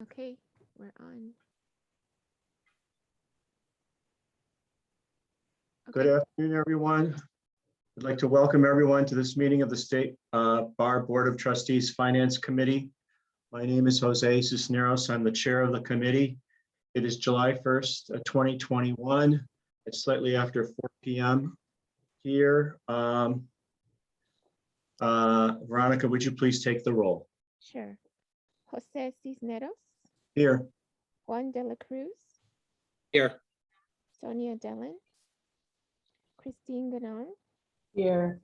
Okay, we're on. Good Okay, afternoon, everyone. I'd like to welcome everyone to this meeting of the State Bar Board of Trustees Finance Committee. My name is Jose Cisneros. I'm the chair of the committee. It is July 1st, 2021. It's slightly after 4 p.m. here. Veronica, would you please take the roll? sure. Jose Cisneros, Here. Juan de la Cruz, Here. Sonia Dellin, Christine Ganon, Here.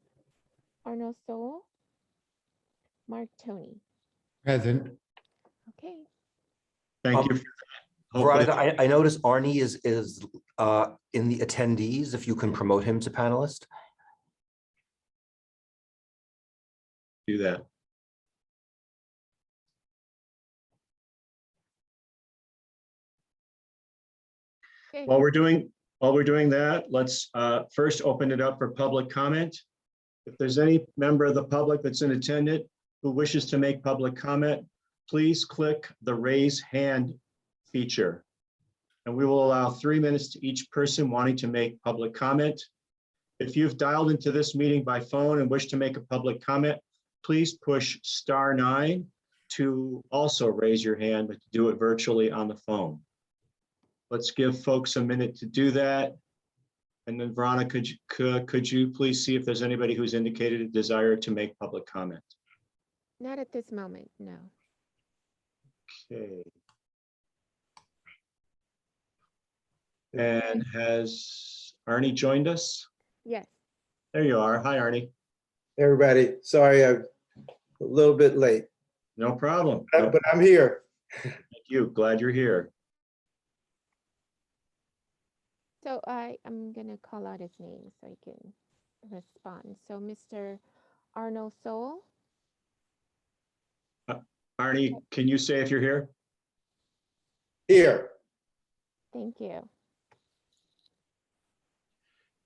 Arnold Sowell, Mark Tony. Present. Okay, Thank you. For that. Hopefully- Veronica, I noticed Arnie is in the attendees, if you can promote him to panelist. do that. okay. While we're doing that, let's first open it up for public comment. If there's any member of the public that's in attendance who wishes to make public comment, please click the raise hand feature. And we will allow 3 minutes to each person wanting to make public comment. If you've dialed into this meeting by phone and wish to make a public comment, please push *9 to also raise your hand, but to do it virtually on the phone. Let's give folks a minute to do that. And then Veronica, could you please see if there's anybody who's indicated a desire to make public comment? Not at this moment, no. Okay. And has Arnie joined us? Yes, There you are. Hi, Arnie. Everybody, sorry, I'm a little bit late, No problem. No, but I'm here. thank you. Glad you're here. so I'm gonna call out his name so he can respond. So Mr. Arnold Sowell, Arnie, can you say if you're here? Here, thank you.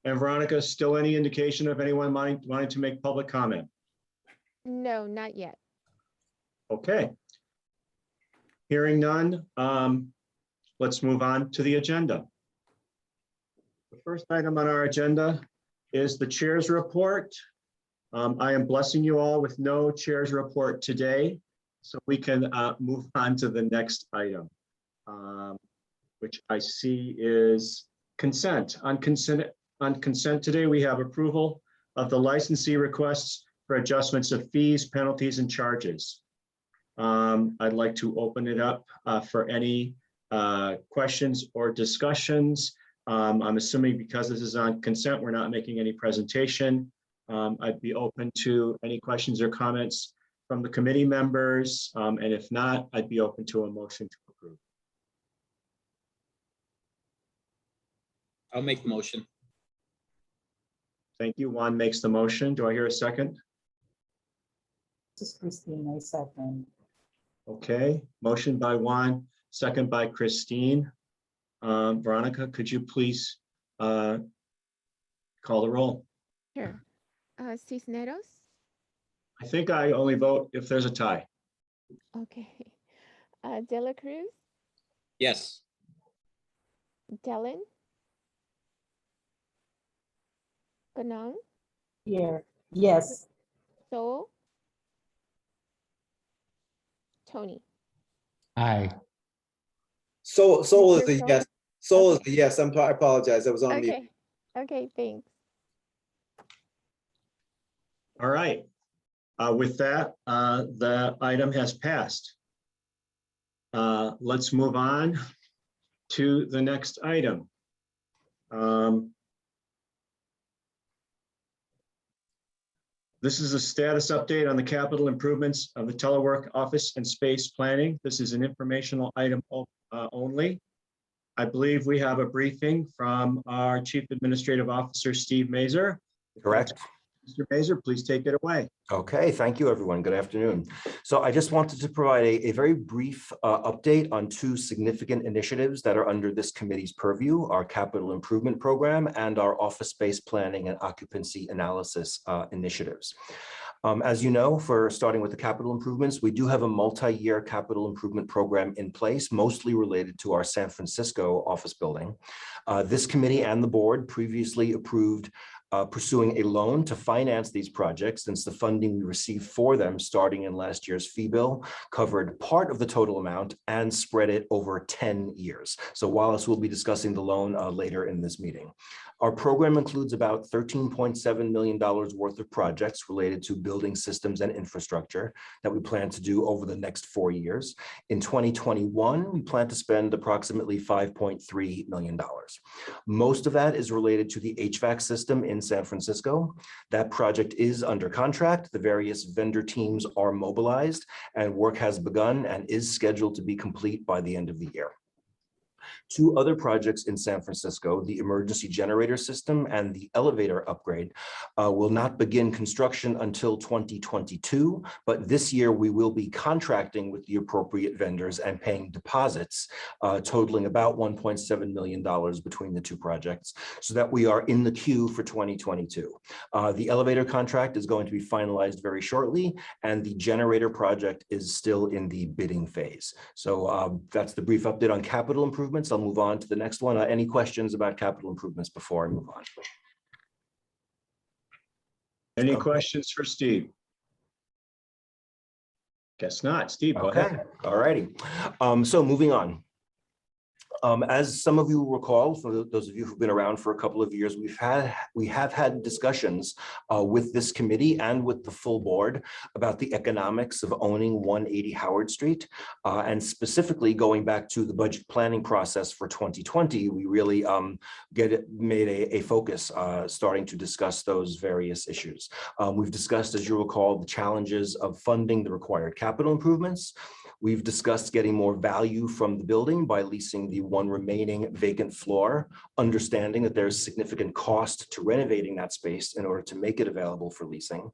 And Veronica, still any indication of anyone wanting to make public comment? No, not yet. Okay. Hearing none, let's move on to the agenda. The first item on our agenda is the chair's report. I am blessing you all with no chair's report today, so we can move on to the next item, which I see is consent. On consent today, we have approval of the licensee requests for adjustments of fees, penalties, and charges. I'd like to open it up for any questions or discussions. I'm assuming because this is on consent, we're not making any presentation. I'd be open to any questions or comments from the committee members. And if not, I'd be open to a motion to approve. I'll make the motion. Thank you. Juan makes the motion. Do I hear a second? This is Christine, I second. Okay, motion by Juan, second by Christine. Veronica, could you please call the roll? Sure. Cisneros, I think I only vote if there's a tie. okay. De la Cruz, Yes. Dellin, Ganon, Here, yes. Sowell, Tony. Aye. Soul is Mr. a Soul? yes. Soul is Okay. a yes. I apologize. I was on mute. Okay, okay, thanks. All right. With that, the item has passed. Let's move on to the next item. This is a status update on the capital improvements of the telework office and space planning. This is an informational item only. I believe we have a briefing from our Chief Administrative Officer, Steve Mazer. Correct. Mr. Mazer, please take it away. Okay, thank you, everyone. Good afternoon. So I just wanted to provide a very brief update on two significant initiatives that are under this committee's purview, our capital improvement program and our office space planning and occupancy analysis initiatives. As you know, for starting with the capital improvements, we do have a multi-year capital improvement program in place, mostly related to our San Francisco office building. This committee and the board previously approved pursuing a loan to finance these projects, since the funding we received for them starting in last year's fee bill covered part of the total amount and spread it over 10 years. So Wallace will be discussing the loan later in this meeting. Our program includes about $13.7 million worth of projects related to building systems and infrastructure that we plan to do over the next 4 years. In 2021, we plan to spend approximately $5.3 million. Most of that is related to the HVAC system in San Francisco. That project is under contract. The various vendor teams are mobilized and work has begun and is scheduled to be complete by the end of the year. 2 other projects in San Francisco, the emergency generator system and the elevator upgrade, will not begin construction until 2022, but this year we will be contracting with the appropriate vendors and paying deposits totaling about $1.7 million between the 2 projects, so that we are in the queue for 2022. The elevator contract is going to be finalized very shortly, and the generator project is still in the bidding phase. So that's the brief update on capital improvements. I'll move on to the next one. Any questions about capital improvements before I move on? Any questions for Steve? Guess not. Steve, go ahead. Okay, all righty. So moving on. As some of you recall, for those of you who've been around for a couple of years, we have had discussions with this committee and with the full board about the economics of owning 180 Howard Street, and specifically going back to the budget planning process for 2020. We really made a focus starting to discuss those various issues. We've discussed, as you recall, the challenges of funding the required capital improvements. We've discussed getting more value from the building by leasing the 1 remaining vacant floor, understanding that there's significant cost to renovating that space in order to make it available for leasing.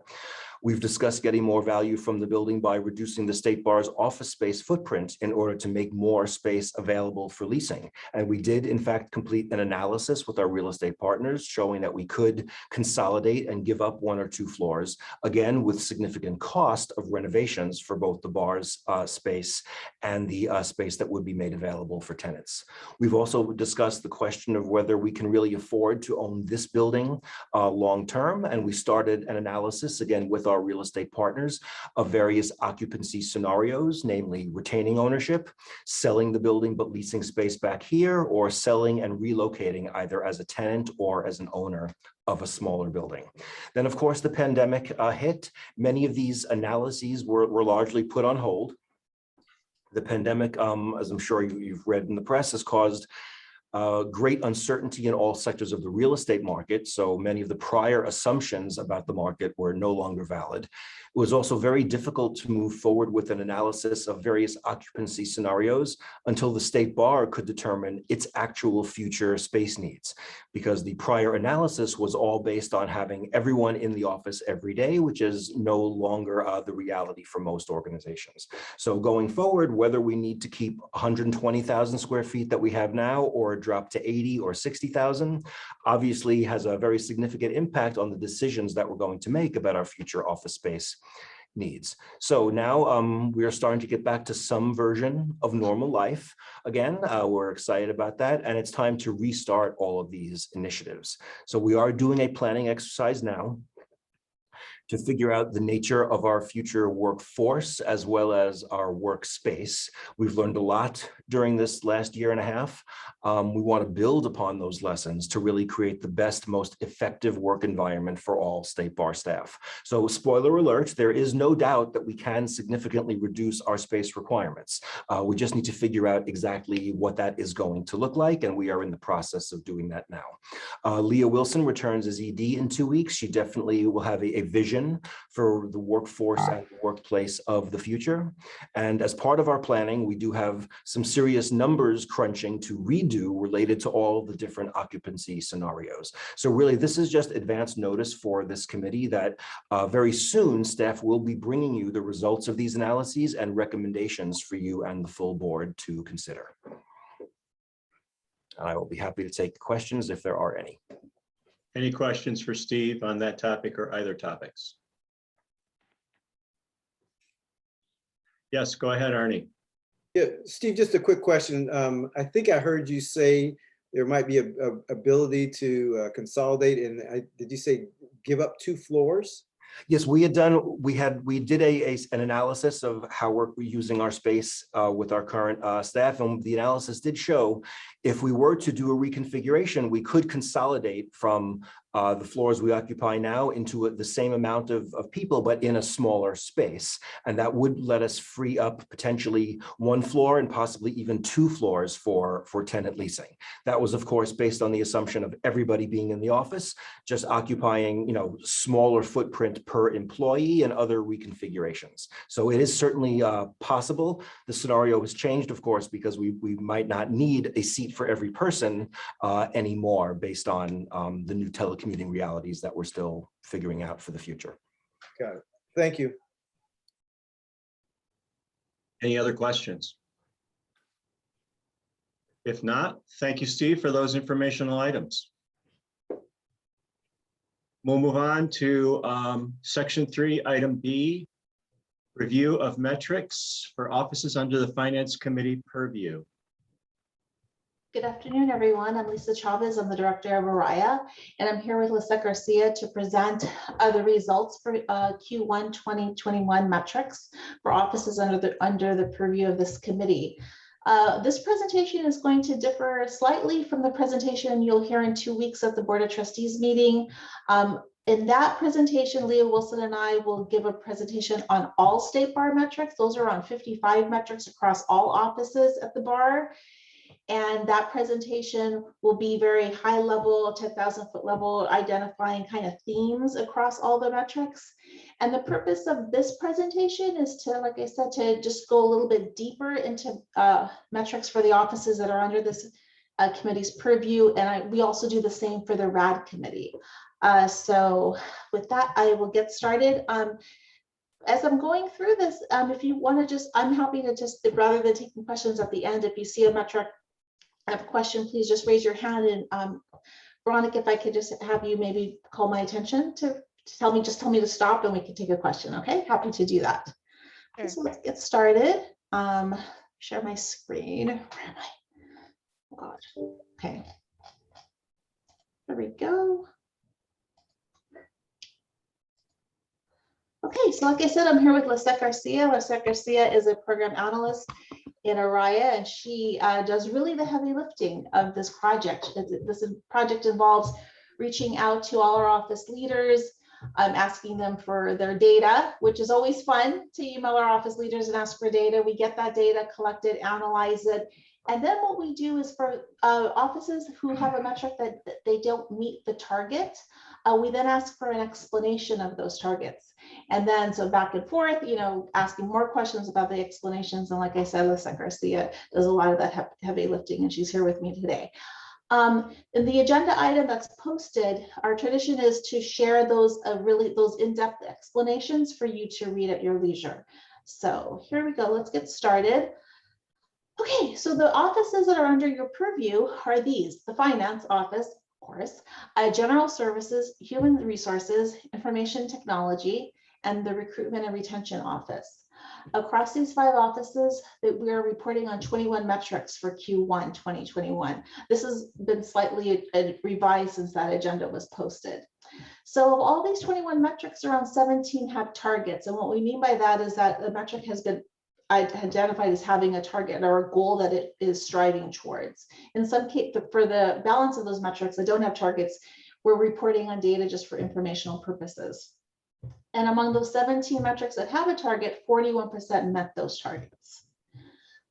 We've discussed getting more value from the building by reducing the State Bar's office space footprint in order to make more space available for leasing. And we did, in fact, complete an analysis with our real estate partners showing that we could consolidate and give up 1 or 2 floors, again, with significant cost of renovations for both the bar's space and the space that would be made available for tenants. We've also discussed the question of whether we can really afford to own this building long-term, and we started an analysis, again, with our real estate partners of various occupancy scenarios, namely retaining ownership, selling the building but leasing space back here, or selling and relocating either as a tenant or as an owner of a smaller building. Then, of course, the pandemic hit. Many of these analyses were largely put on hold. The pandemic, as I'm sure you've read in the press, has caused great uncertainty in all sectors of the real estate market. So many of the prior assumptions about the market were no longer valid. It was also very difficult to move forward with an analysis of various occupancy scenarios until the State Bar could determine its actual future space needs, because the prior analysis was all based on having everyone in the office every day, which is no longer the reality for most organizations. So going forward, whether we need to keep 120,000 square feet that we have now or drop to 80 or 60,000, obviously has a very significant impact on the decisions that we're going to make about our future office space needs. So now we are starting to get back to some version of normal life. Again, we're excited about that, and it's time to restart all of these initiatives. So we are doing a planning exercise now to figure out the nature of our future workforce as well as our workspace. We've learned a lot during this last year and a half. We want to build upon those lessons to really create the best, most effective work environment for all State Bar staff. So spoiler alert, there is no doubt that we can significantly reduce our space requirements. We just need to figure out exactly what that is going to look like, and we are in the process of doing that now. Leah Wilson returns as ED in 2 weeks. She definitely will have a vision for the workforce and the workplace of the future. And as part of our planning, we do have some serious numbers crunching to redo related to all the different occupancy scenarios. So really, this is just advance notice for this committee that very soon staff will be bringing you the results of these analyses and recommendations for you and the full board to consider. And I will be happy to take questions if there are any. Any questions for Steve on that topic or either topics? Yes, go ahead, Arnie. Yeah, Steve, just a quick question. I think I heard you say there might be a ability to consolidate, and did you say give up 2 floors? Yes, we did an analysis of how we're using our space with our current staff, and the analysis did show if we were to do a reconfiguration, we could consolidate from the floors we occupy now into the same amount of people, but in a smaller space. And that would let us free up potentially 1 floor and possibly even 2 floors for tenant leasing. That was, of course, based on the assumption of everybody being in the office, just occupying, smaller footprint per employee and other reconfigurations. So it is certainly possible. The scenario has changed, of course, because we might not need a seat for every person anymore based on the new telecommuting realities that we're still figuring out for the future. Got it. Thank you. Any other questions? If not, thank you, Steve, for those informational items. We'll move on to Section 3, Item B, review of metrics for offices under the Finance Committee purview. Good afternoon, everyone. I'm Lisa Chavez. I'm the director of Araya, and I'm here with Lisa Garcia to present the results for Q1 2021 metrics for offices under the purview of this committee. This presentation is going to differ slightly from the presentation you'll hear in 2 weeks at the Board of Trustees meeting. In that presentation, Leah Wilson and I will give a presentation on all state bar metrics. Those are on 55 metrics across all offices at the bar. And that presentation will be very high level, 10,000-foot level, identifying kind of themes across all the metrics. And the purpose of this presentation is to, like I said, to just go a little bit deeper into metrics for the offices that are under this committee's purview. And we also do the same for the RAD committee. So with that, I will get started. As I'm going through this, if you want to I'm happy to just, rather than taking questions at the end, if you see a metric, have a question, please just raise your hand. And Veronica, if I could just have you maybe call my attention to tell me to stop and we can take a question. Okay, happy to do that. Sure. So let's get started. Share my screen. Where am I? Oh God. Okay. There we go. Okay, so like I said, I'm here with Lisette Garcia. Lisette Garcia is a program analyst in Araya, and she does really the heavy lifting of this project. This project involves reaching out to all our office leaders, asking them for their data, which is always fun to email our office leaders and ask for data. We get that data, collect it, analyze it. And then what we do is for offices who have a metric that they don't meet the target, we then ask for an explanation of those targets. And then so back and forth, asking more questions about the explanations. And like I said, Lisa Garcia does a lot of that heavy lifting, and she's here with me today. In the agenda item that's posted, our tradition is to share those in-depth explanations for you to read at your leisure. So here we go. Let's get started. Okay, so the offices that are under your purview are these: the finance office, of course, general services, human resources, information technology, and the recruitment and retention office. Across these 5 offices, we are reporting on 21 metrics for Q1 2021. This has been slightly revised since that agenda was posted. So of all these 21 metrics, around 17 have targets. And what we mean by that is that the metric has been identified as having a target or a goal that it is striving towards. In some case, for the balance of those metrics that don't have targets, we're reporting on data just for informational purposes. And among those 17 metrics that have a target, 41% met those targets.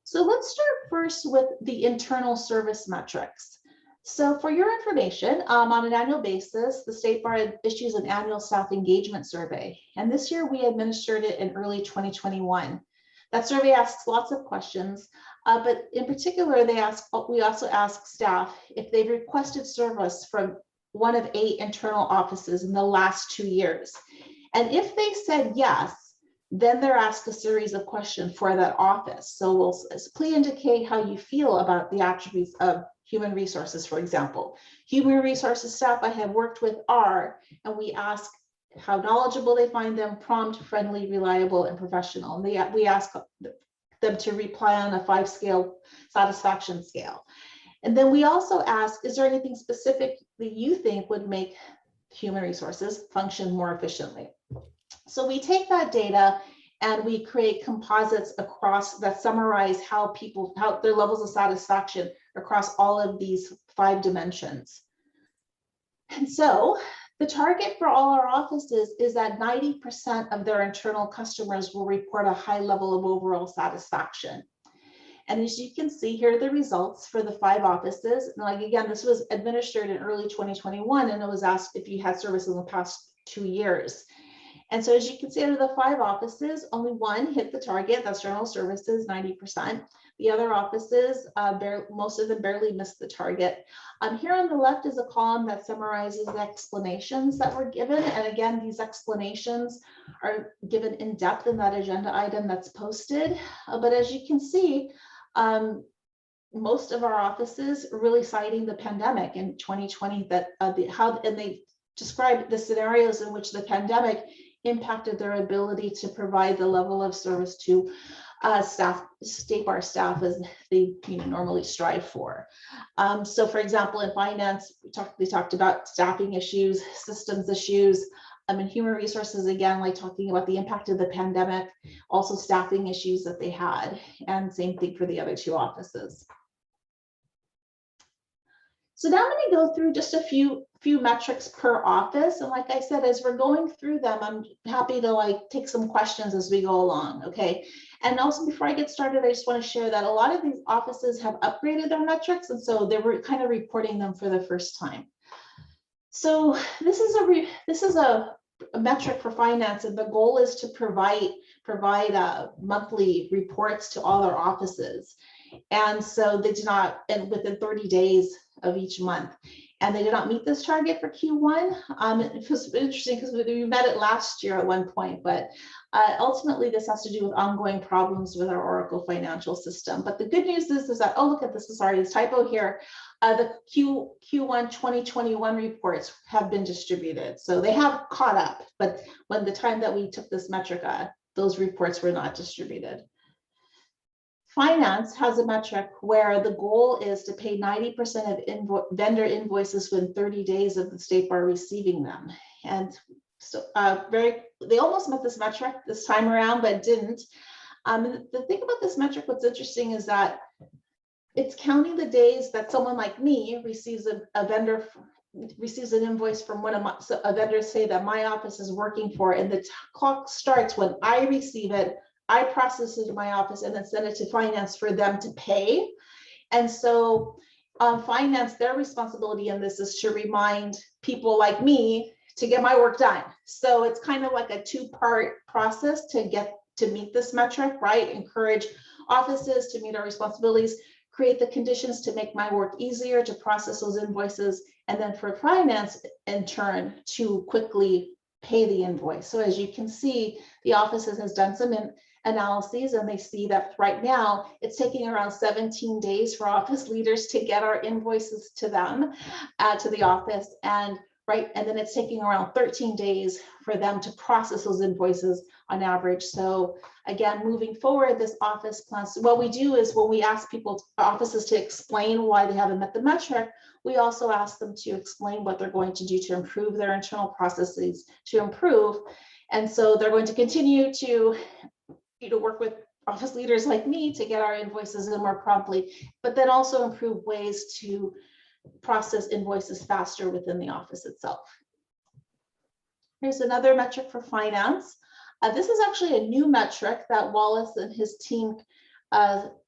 So let's start first with the internal service metrics. So for your information, on an annual basis, the State Bar issues an annual staff engagement survey. And this year we administered it in early 2021. That survey asks lots of questions, but in particular, we also ask staff if they've requested service from one of 8 internal offices in the last 2 years. And if they said yes, then they're asked a series of questions for that office. So we'll please indicate how you feel about the attributes of human resources, for example. Human resources staff I have worked with are, and we ask how knowledgeable they find them, prompt, friendly, reliable, and professional. And we ask them to reply on a 5-scale satisfaction scale. And then we also ask, is there anything specific that you think would make human resources function more efficiently? So we take that data and we create composites across that summarize how their levels of satisfaction across all of these 5 dimensions. And so the target for all our offices is that 90% of their internal customers will report a high level of overall satisfaction. And as you can see, here are the results for the 5 offices. And like, again, this was administered in early 2021, and it was asked if you had services in the past 2 years. And so as you can see, out of the 5 offices, only 1 hit the target. That's general services, 90%. The other offices, most of them barely missed the target. Here on the left is a column that summarizes the explanations that were given. And again, these explanations are given in depth in that agenda item that's posted. But as you can see, most of our offices are really citing the pandemic in 2020, and they described the scenarios in which the pandemic impacted their ability to provide the level of service to state bar staff as they normally strive for. So for example, in finance, they talked about staffing issues, systems issues. In human resources, again, like talking about the impact of the pandemic, also staffing issues that they had, and same thing for the other 2 offices. So now I'm going to go through just a few metrics per office. And like I said, as we're going through them, I'm happy to take some questions as we go along, okay? And also before I get started, I just want to share that a lot of these offices have upgraded their metrics. And so they were kind of reporting them for the first time. So this is a metric for finance, and the goal is to provide monthly reports to all our offices. And so they do not, and within 30 days of each month. And they did not meet this target for Q1. It was interesting because we met it last year at one point, but ultimately this has to do with ongoing problems with our Oracle financial system. But the good news is that, oh, look at this, sorry, this typo here. The Q1 2021 reports have been distributed. So they have caught up, but when the time that we took this metric, those reports were not distributed. Finance has a metric where the goal is to pay 90% of vendor invoices within 30 days of the state bar receiving them. And so they almost met this metric this time around, but didn't. The thing about this metric, what's interesting is that it's counting the days that someone like me receives receives an invoice from one of my, so a vendor say that my office is working for, and the clock starts when I receive it. I process it in my office and then send it to finance for them to pay. And so finance, their responsibility in this is to remind people like me to get my work done. So it's kind of like a 2-part process to meet this metric, right? Encourage offices to meet our responsibilities, create the conditions to make my work easier to process those invoices, and then for finance in turn to quickly pay the invoice. So as you can see, the offices has done some analyses, and they see that right now it's taking around 17 days for office leaders to get our invoices to them, to the office, and then it's taking around 13 days for them to process those invoices on average. So again, moving forward, this office plans, what we do is when we ask offices to explain why they haven't met the metric, we also ask them to explain what they're going to do to improve their internal processes to improve. And so they're going to continue to work with office leaders like me to get our invoices in more promptly, but then also improve ways to process invoices faster within the office itself. Here's another metric for finance. This is actually a new metric that Wallace and his team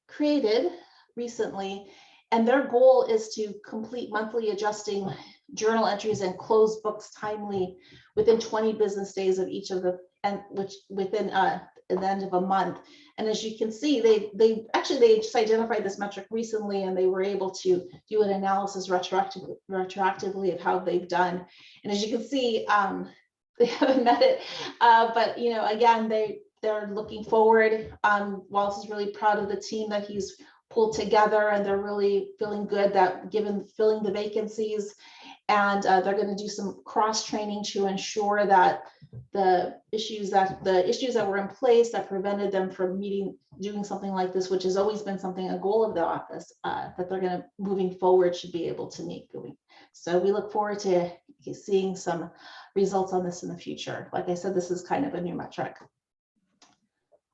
created recently, and their goal is to complete monthly adjusting journal entries and close books timely within 20 business days of each of the, and which within the end of a month. And as you can see, they just identified this metric recently, and they were able to do an analysis retroactively of how they've done. And as you can see, they haven't met it, but again, they're looking forward. Wallace is really proud of the team that he's pulled together, and they're really feeling good that filling the vacancies. And they're going to do some cross training to ensure that the issues that were in place that prevented them from doing something like this, which has always been a goal of the office, that they're going to moving forward should be able to meet. So we look forward to seeing some results on this in the future. Like I said, this is kind of a new metric.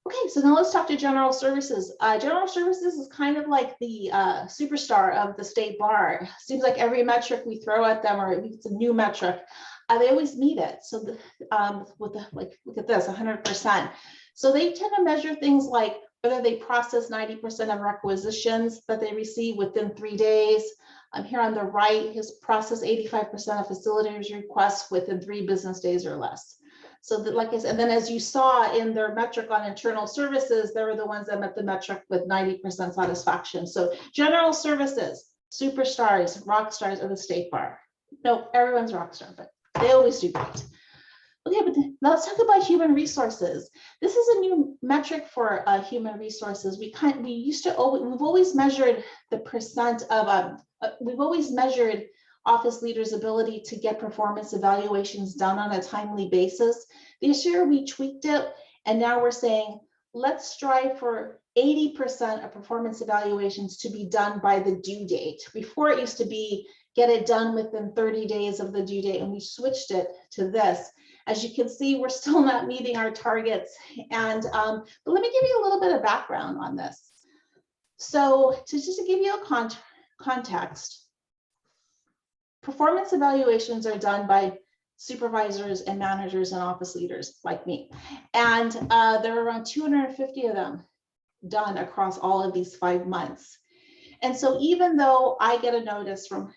Okay, so now let's talk to general services. General services is kind of like the superstar of the state bar. Seems like every metric we throw at them, or it's a new metric, they always meet it. So look at this, 100%. So they tend to measure things like whether they process 90% of requisitions that they receive within 3 days. Here on the right, his process 85% of facilitators requests within 3 business days or less. So that, like I said, and then as you saw in their metric on internal services, they were the ones that met the metric with 90% satisfaction. So general services, superstars, rock stars of the state bar. No, everyone's rock star, but they always do great. Okay, but now let's talk about human resources. This is a new metric for human resources. We've always measured the percent of, we've always measured office leaders' ability to get performance evaluations done on a timely basis. This year we tweaked it, and now we're saying, let's strive for 80% of performance evaluations to be done by the due date. Before it used to be, get it done within 30 days of the due date, and we switched it to this. As you can see, we're still not meeting our targets. And but let me give you a little bit of background on this. So just to give you a context, performance evaluations are done by supervisors and managers and office leaders like me. And there are around 250 of them done across all of these 5 months. And so even though I get a notice from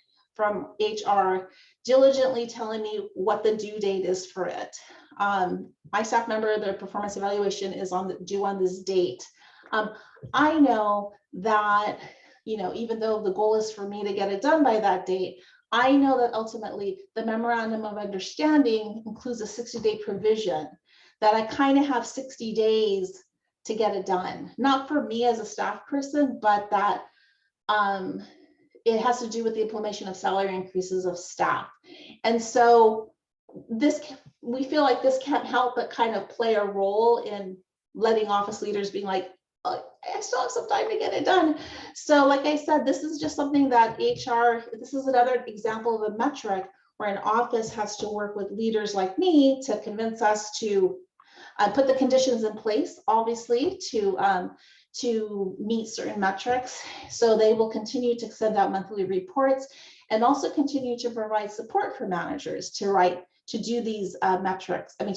HR diligently telling me what the due date is for it, my staff member, their performance evaluation is due on this date. I know that, even though the goal is for me to get it done by that date, I know that ultimately the memorandum of understanding includes a 60-day provision that I kind of have 60 days to get it done. Not for me as a staff person, but that it has to do with the implementation of salary increases of staff. And so we feel like this can't help but kind of play a role in letting office leaders being like, oh, I still have some time to get it done. So like I said, this is just something that this is another example of a metric where an office has to work with leaders like me to convince us to put the conditions in place, obviously, to meet certain metrics. So they will continue to send out monthly reports and also continue to provide support for managers to do these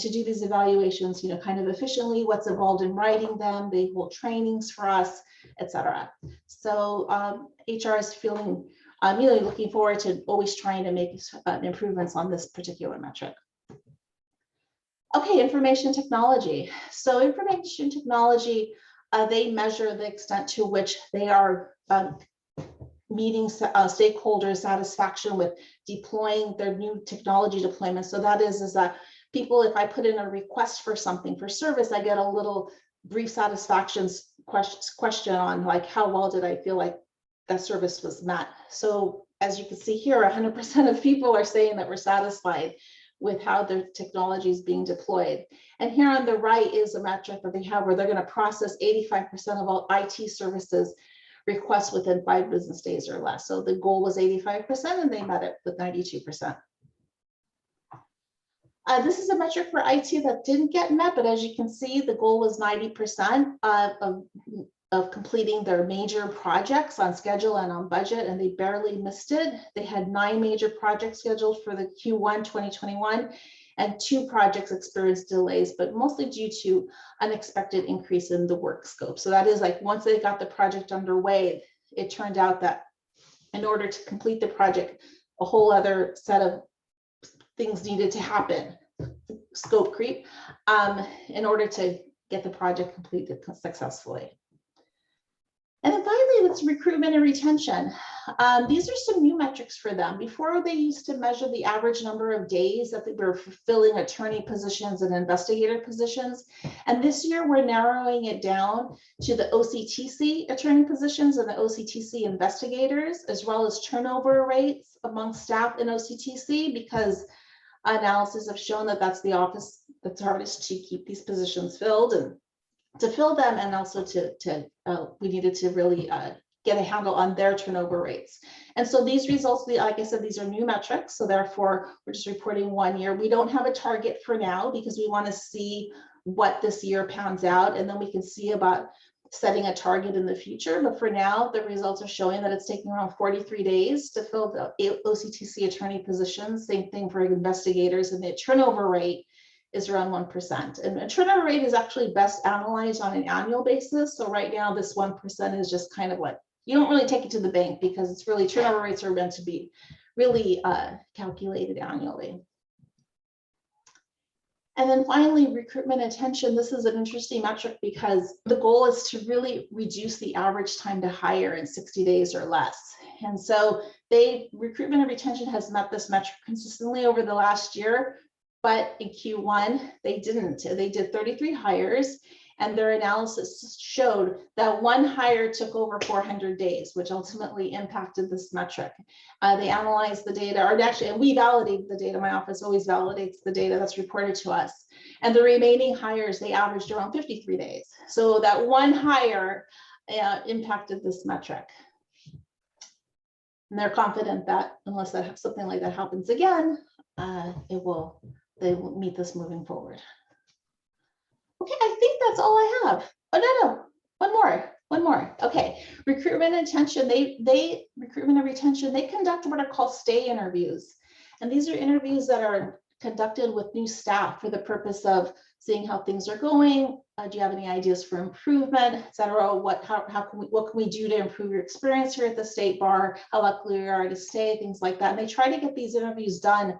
to do these evaluations, kind of efficiently, what's involved in writing them. They hold trainings for us, etc. So HR is feeling, really looking forward to always trying to make improvements on this particular metric. Okay, information technology. So information technology, they measure the extent to which they are meeting stakeholder satisfaction with deploying their new technology deployment. So that is that people, if I put in a request for something for service, I get a little brief satisfaction question on like, how well did I feel like that service was met? So as you can see here, 100% of people are saying that we're satisfied with how their technology is being deployed. And here on the right is a metric that they have where they're going to process 85% of all IT services requests within 5 business days or less. So the goal was 85% and they met it with 92%. This is a metric for IT that didn't get met, but as you can see, the goal was 90% of completing their major projects on schedule and on budget, and they barely missed it. They had 9 major projects scheduled for the Q1 2021, and 2 projects experienced delays, but mostly due to unexpected increase in the work scope. So that is like once they got the project underway, it turned out that in order to complete the project, a whole other set of things needed to happen, scope creep, in order to get the project completed successfully. And then finally, it's recruitment and retention. These are some new metrics for them. Before, they used to measure the average number of days that they were fulfilling attorney positions and investigator positions. And this year, we're narrowing it down to the OCTC attorney positions and the OCTC investigators, as well as turnover rates among staff in OCTC, because analysis have shown that that's the office that's hardest to keep these positions filled, and to fill them, and also we needed to really get a handle on their turnover rates. And so these results, like I said, these are new metrics. So therefore, we're just reporting 1 year. We don't have a target for now because we want to see what this year pans out, and then we can see about setting a target in the future. But for now, the results are showing that it's taking around 43 days to fill the OCTC attorney positions. Same thing for investigators, and the turnover rate is around 1%. And a turnover rate is actually best analyzed on an annual basis. So right now, this 1% is just kind of like, you don't really take it to the bank, because it's really, turnover rates are meant to be really calculated annually. And then finally, recruitment attention. This is an interesting metric because the goal is to really reduce the average time to hire in 60 days or less. And so recruitment and retention has met this metric consistently over the last year. But in Q1, they didn't. They did 33 hires, and their analysis showed that 1 hire took over 400 days, which ultimately impacted this metric. They analyzed the data, or actually, and we validate the data. My office always validates the data that's reported to us. And the remaining hires, they averaged around 53 days. So that 1 hire impacted this metric. And they're confident that unless something like that happens again, they will meet this moving forward. Okay, I think that's all I have. Oh, no, one more. Okay, recruitment and retention. Recruitment and retention, they conduct what are called stay interviews. And these are interviews that are conducted with new staff for the purpose of seeing how things are going. Do you have any ideas for improvement, et cetera? What can we do to improve your experience here at the state bar? How likely you are to stay, things like that. And they try to get these interviews done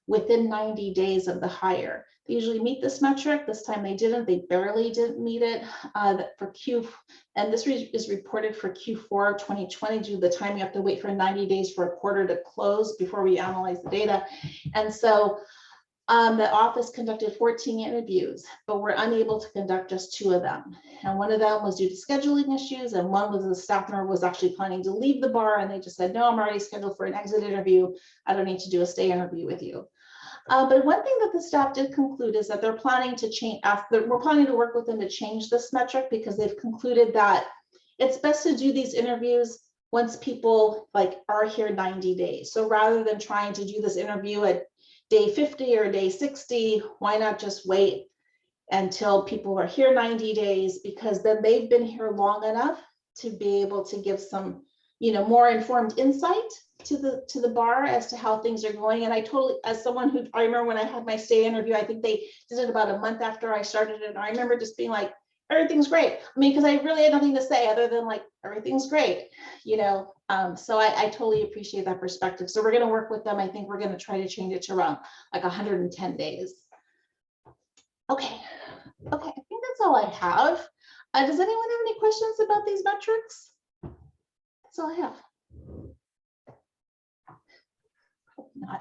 within 90 days of the hire. They usually meet this metric. This time they didn't. They barely didn't meet it and this is reported for Q4 2020 due to the time you have to wait for 90 days for a quarter to close before we analyze the data. And so the office conducted 14 interviews, but we're unable to conduct just 2 of them. And one of them was due to scheduling issues, and one was the staff member was actually planning to leave the bar, and they just said, no, I'm already scheduled for an exit interview. I don't need to do a stay interview with you. But one thing that the staff did conclude is that they're planning to change, we're planning to work with them to change this metric, because they've concluded that it's best to do these interviews once people are here 90 days. So rather than trying to do this interview at day 50 or day 60, why not just wait until people are here 90 days, because then they've been here long enough to be able to give some, more informed insight to the bar as to how things are going. And I remember when I had my stay interview, I think they did it about a month after I started it. And I remember just being like, everything's great. I mean, because I really had nothing to say other than everything's great, so I totally appreciate that perspective. So we're going to work with them. I think we're going to try to change it to around 110 days. Okay, I think that's all I have. Does anyone have any questions about these metrics? That's all I have. Hope not.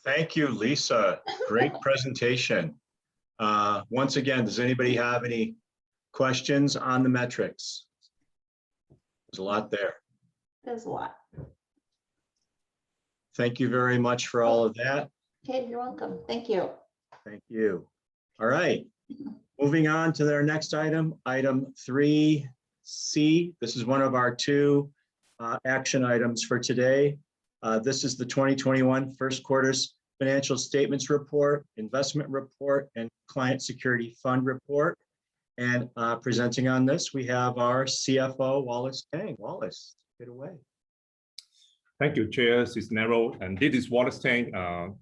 Thank you, Lisa. Great presentation. Once again, does anybody have any questions on the metrics? There's a lot there. There's a lot. Thank you very much for all of that. Okay, you're welcome. Thank you. Thank you. All right. Moving on to their next item, item 3C. This is one of our 2 action items for today. This is the 2021 first quarter's financial statements report, investment report, and client security fund report. And presenting on this, we have our CFO, Wallace Tang. Wallace, get away. Thank you, Chair Cisneros. And this is Wallace Tang,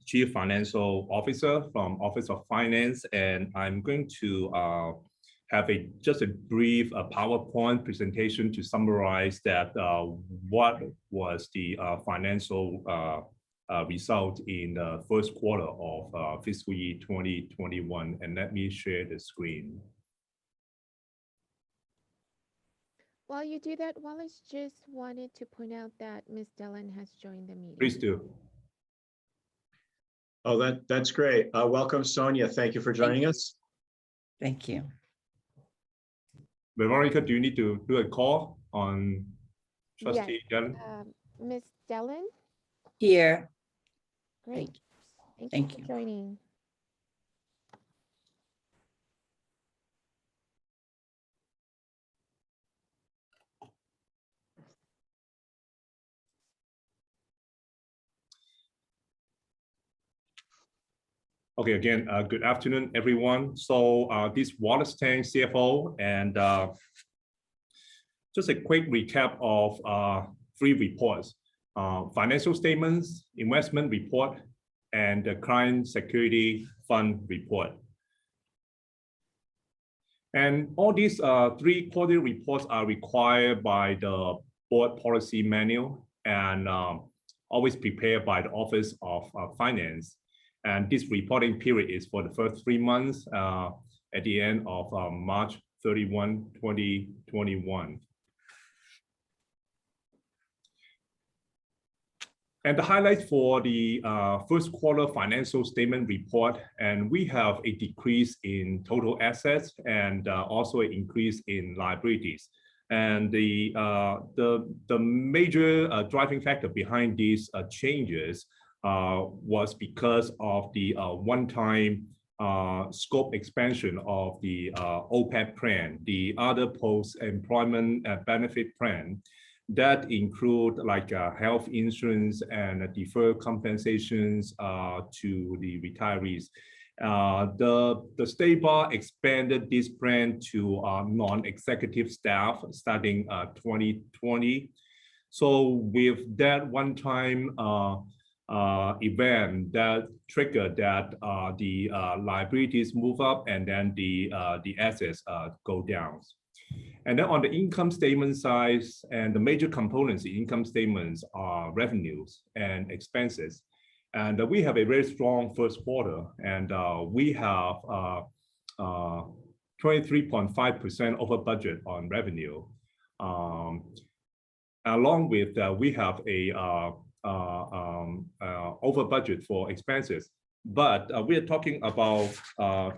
Chief Financial Officer from Office of Finance. And I'm going to have just a brief PowerPoint presentation to summarize that what was the financial result in the first quarter of fiscal year 2021. And let me share the screen. While you do that, Wallace just wanted to point out that Ms. Dillon has joined the meeting. Please do. Oh, that's great. Welcome, Sonia. Thank you for joining us. Thank you. Veronica, do you need to do a call on trustee Dillon? Ms. Dillon, Here. great. Thank Thank you you. for joining. Okay, again, good afternoon, everyone. So this Wallace Tang, CFO, and just a quick recap of 3 reports: financial statements, investment report, and the client security fund report. And all these 3 quarterly reports are required by the board policy manual and always prepared by the Office of Finance. And this reporting period is for the first 3 months at the end of March 31, 2021. And the highlights for the first quarter financial statement report, and we have a decrease in total assets and also an increase in liabilities. And the major driving factor behind these changes was because of the one-time scope expansion of the OPEB plan, the other post-employment benefit plan, that include like health insurance and deferred compensations to the retirees. The State Bar expanded this plan to non-executive staff starting 2020. So with that one-time event that triggered that the liabilities move up and then the assets go down. And then on the income statement side, and the major components in income statements are revenues and expenses. And we have a very strong first quarter, and we have 23.5% over budget on revenue. Along with we have a over budget for expenses. But we are talking about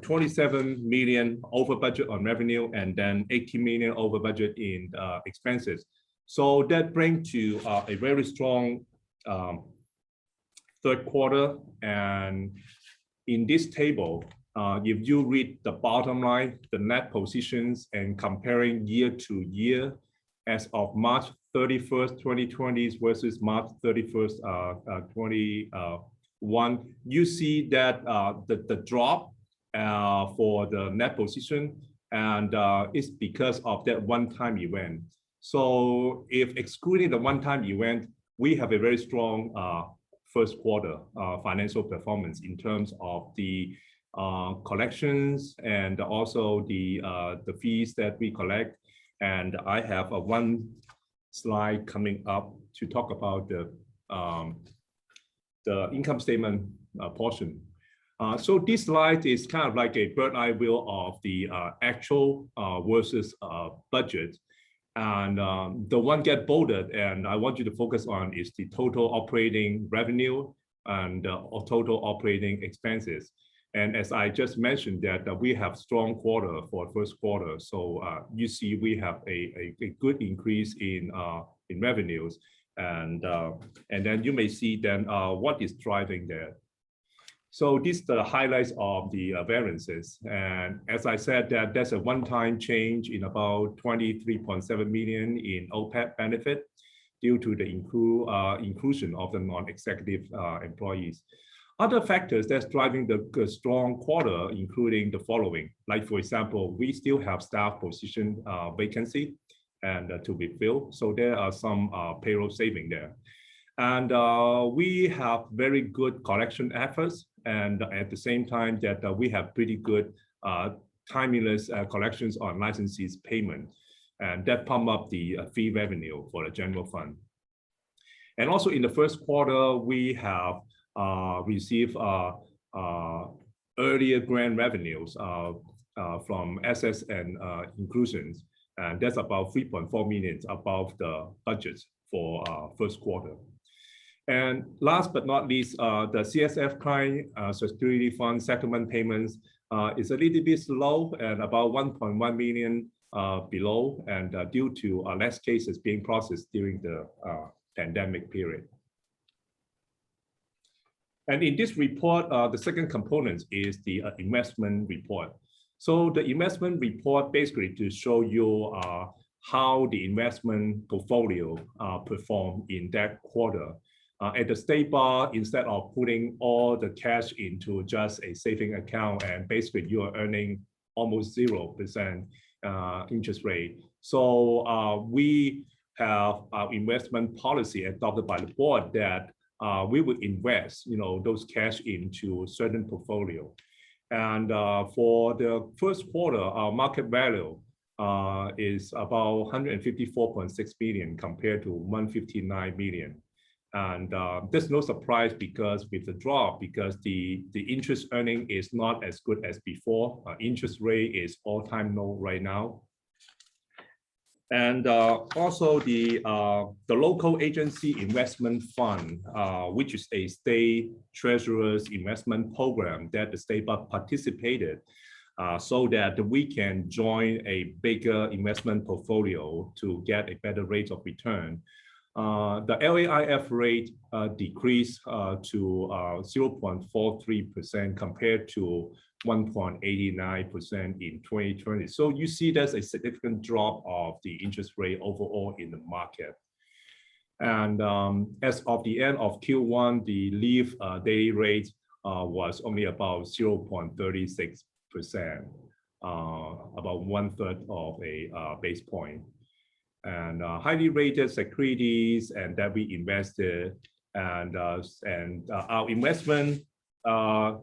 27 million over budget on revenue and then 18 million over budget in expenses. So that brings to a very strong third quarter. And in this table, if you read the bottom line, the net positions and comparing year to year as of March 31st, 2020 versus March 31st, 2021, you see that the drop for the net position, and it's because of that one-time event. So if excluding the one-time event, we have a very strong first quarter financial performance in terms of the collections and also the fees that we collect. And I have one slide coming up to talk about the income statement portion. So this slide is kind of like a bird's eye view of the actual versus budget. And the one get bolded, and I want you to focus on, is the total operating revenue and total operating expenses. And as I just mentioned that we have strong quarter for first quarter. So you see we have a good increase in revenues. And then you may see then what is driving that. So this is the highlights of the variances. And as I said, that there's a one-time change in about 23.7 million in OPEB benefit due to the inclusion of the non-executive employees. Other factors that's driving the strong quarter, including the following, like for example, we still have staff position vacancy and to be filled. So there are some payroll saving there. And we have very good collection efforts. And at the same time that we have pretty good timeliness collections on licensees payment. And that pump up the fee revenue for the general fund. And also in the first quarter, we have received earlier grant revenues from assets and inclusions. And that's about 3.4 million above the budget for first quarter. And last but not least, the CSF client security fund settlement payments is a little bit low and about 1.1 million below, and due to less cases being processed during the pandemic period. And in this report, the second component is the investment report. So the investment report basically to show you how the investment portfolio performed in that quarter. At the state bar, instead of putting all the cash into just a saving account, and basically you are earning almost 0% interest rate. So we have our investment policy adopted by the board that we would invest, those cash into certain portfolio. And for the first quarter, our market value is about 154.6 billion compared to 159 million. And there's no surprise because with the drop, because the interest earning is not as good as before. Interest rate is all-time low right now. And also the local agency investment fund, which is a state treasurer's investment program that the state participated so that we can join a bigger investment portfolio to get a better rate of return. The LAIF rate decreased to 0.43% compared to 1.89% in 2020. So you see there's a significant drop of the interest rate overall in the market. And as of the end of Q1, the Lease daily rate was only about 0.36%, about 1/3 of a base point. And highly rated securities and that we invested, and our investment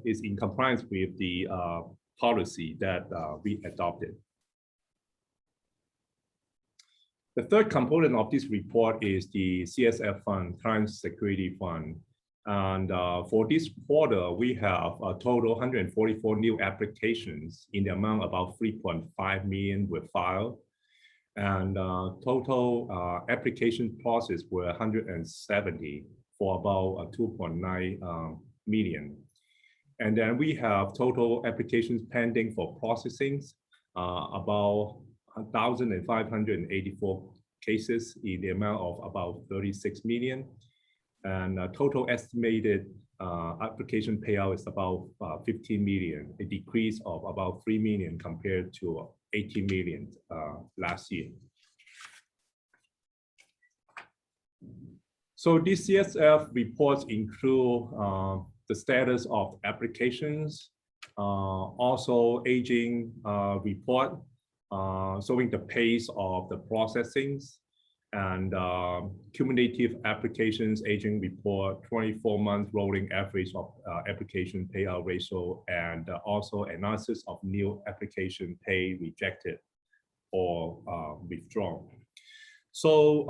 is in compliance with the policy that we adopted. The third component of this report is the CSF fund, Client Security Fund. And for this quarter, we have a total 144 new applications in the amount about 3.5 million were filed. And total application process were 170 for about 2.9 million. And then we have total applications pending for processing, about 1,584 cases in the amount of about 36 million. And total estimated application payout is about 15 million, a decrease of about 3 million compared to 18 million last year. So these CSF reports include the status of applications, also aging report, showing the pace of the processings, and cumulative applications aging report, 24-month rolling average of application payout ratio, and also analysis of new application pay rejected or withdrawn. So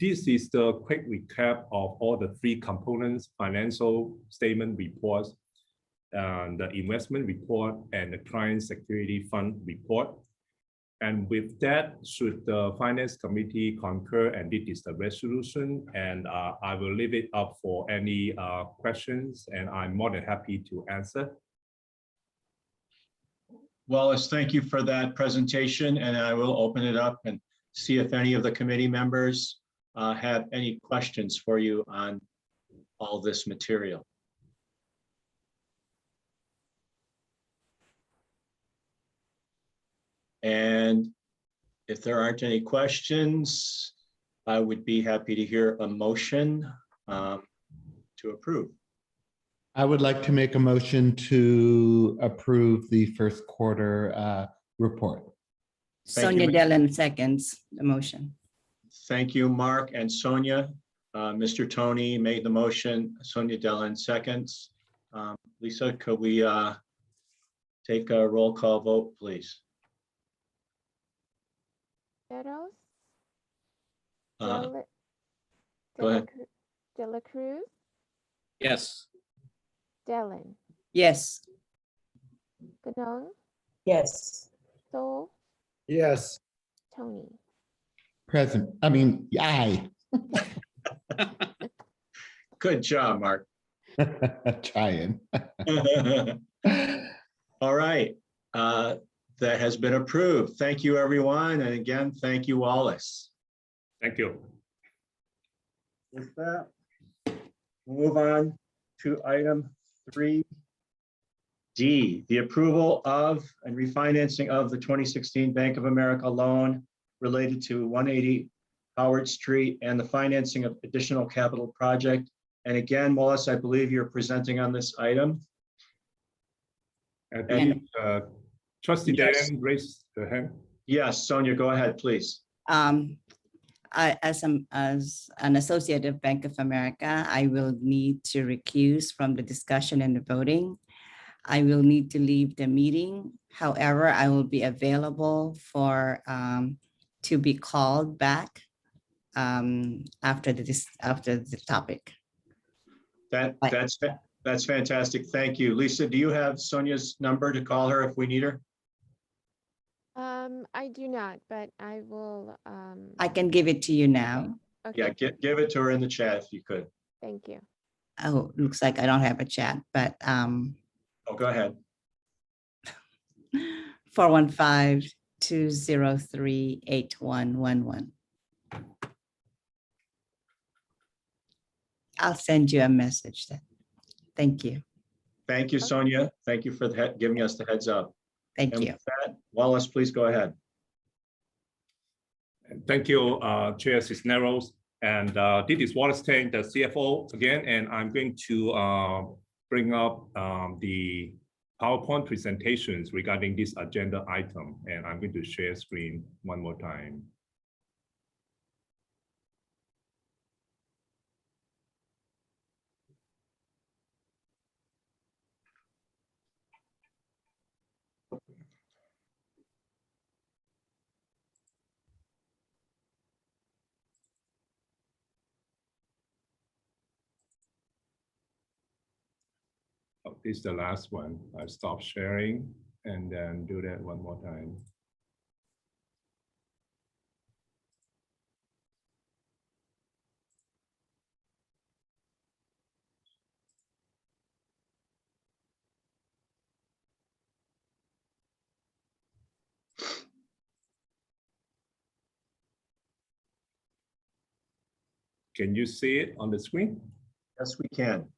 this is the quick recap of all the three components: financial statement reports, and the investment report, and the client security fund report. And with that, should the Finance Committee concur, and this is the resolution, and I will leave it up for any questions, and I'm more than happy to answer. Wallace, thank you for that presentation, and I will open it up and see if any of the committee members have any questions for you on all this material. And if there aren't any questions, I would be happy to hear a motion to approve. I would like to make a motion to approve the first quarter report. Thank you, Sonia Dellen seconds the motion. Thank you, Mark and Sonia. Mr. Tony made the motion. Sonia Dellen seconds. Lisa, could we take a roll call vote, please? Meadows, Go De ahead. La Cruz, Yes. Dellen, Yes. Ganong, Yes. So, Yes. Tony. Present, aye. Good job, Mark. Trying. All right, that has been approved. Thank you, everyone. And again, thank you, Wallace. Thank you. With that, move on to item 3D, the approval of and refinancing of the 2016 Bank of America loan related to 180 Howard Street and the financing of additional capital project. And again, Wallace, I believe you're presenting on this item. I believe, Trustee Yes. Dan raised her hand. Yes, Sonia, go ahead, please. As an associate of Bank of America, I will need to recuse from the discussion and the voting. I will need to leave the meeting. However, I will be available for to be called back after the topic. That's fantastic. Thank you. Lisa, do you have Sonia's number to call her if we need her? I do not, but I will. I can give it to you now. Okay, Yeah, give it to her in the chat if you could. thank you. Oh, looks like I don't have a chat, but Oh, go ahead. 415-203-8111. I'll send you a message then. Thank you. Thank you, Sonia. Thank you for giving us the heads up. Thank And you. with that, Wallace, please go ahead. Thank you, Chair Cisneros. And this is Wallace Tang, the CFO again, and I'm going to bring up the PowerPoint presentations regarding this agenda item. And I'm going to share screen one more time. Oh, this is the last one. I stop sharing and then do that one more time. Can you see it on the screen? Yes, we can.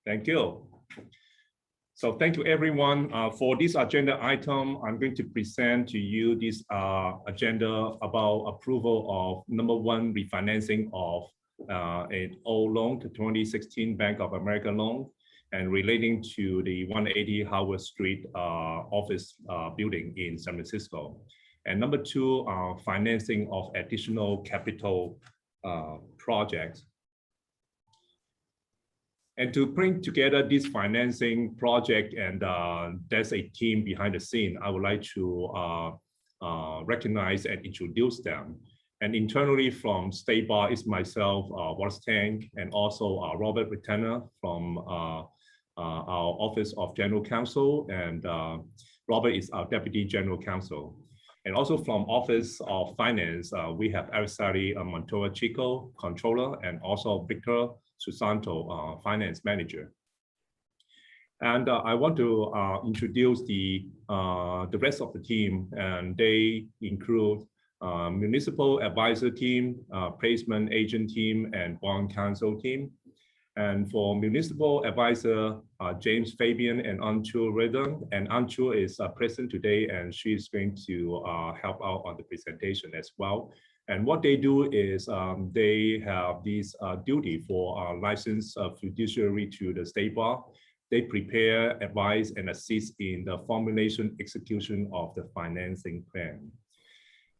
Thank you. So thank you everyone for this agenda item. I'm going to present to you this agenda about approval of number 1 refinancing of an old loan, the 2016 Bank of America loan, and relating to the 180 Howard Street office building in San Francisco. And number 2, financing of additional capital projects. And to bring together this financing project, and there's a team behind the scene, I would like to recognize and introduce them. And internally from State Bar is myself, Wallace Tang, and also Robert Retainer from our Office of General Counsel, and Robert is our Deputy General Counsel. And also from Office of Finance, we have Arisari Montoya Chico, Controller, and also Victor Susanto, Finance Manager. And I want to introduce the rest of the team, and they include Municipal Advisor Team, Placement Agent Team, and Bond Counsel Team. And for Municipal Advisor, James Fabian and Anchu Redon. And Anchu is present today, and she's going to help out on the presentation as well. And what they do is they have this duty for licensed fiduciary to the State Bar. They prepare, advise, and assist in the formulation, execution of the financing plan.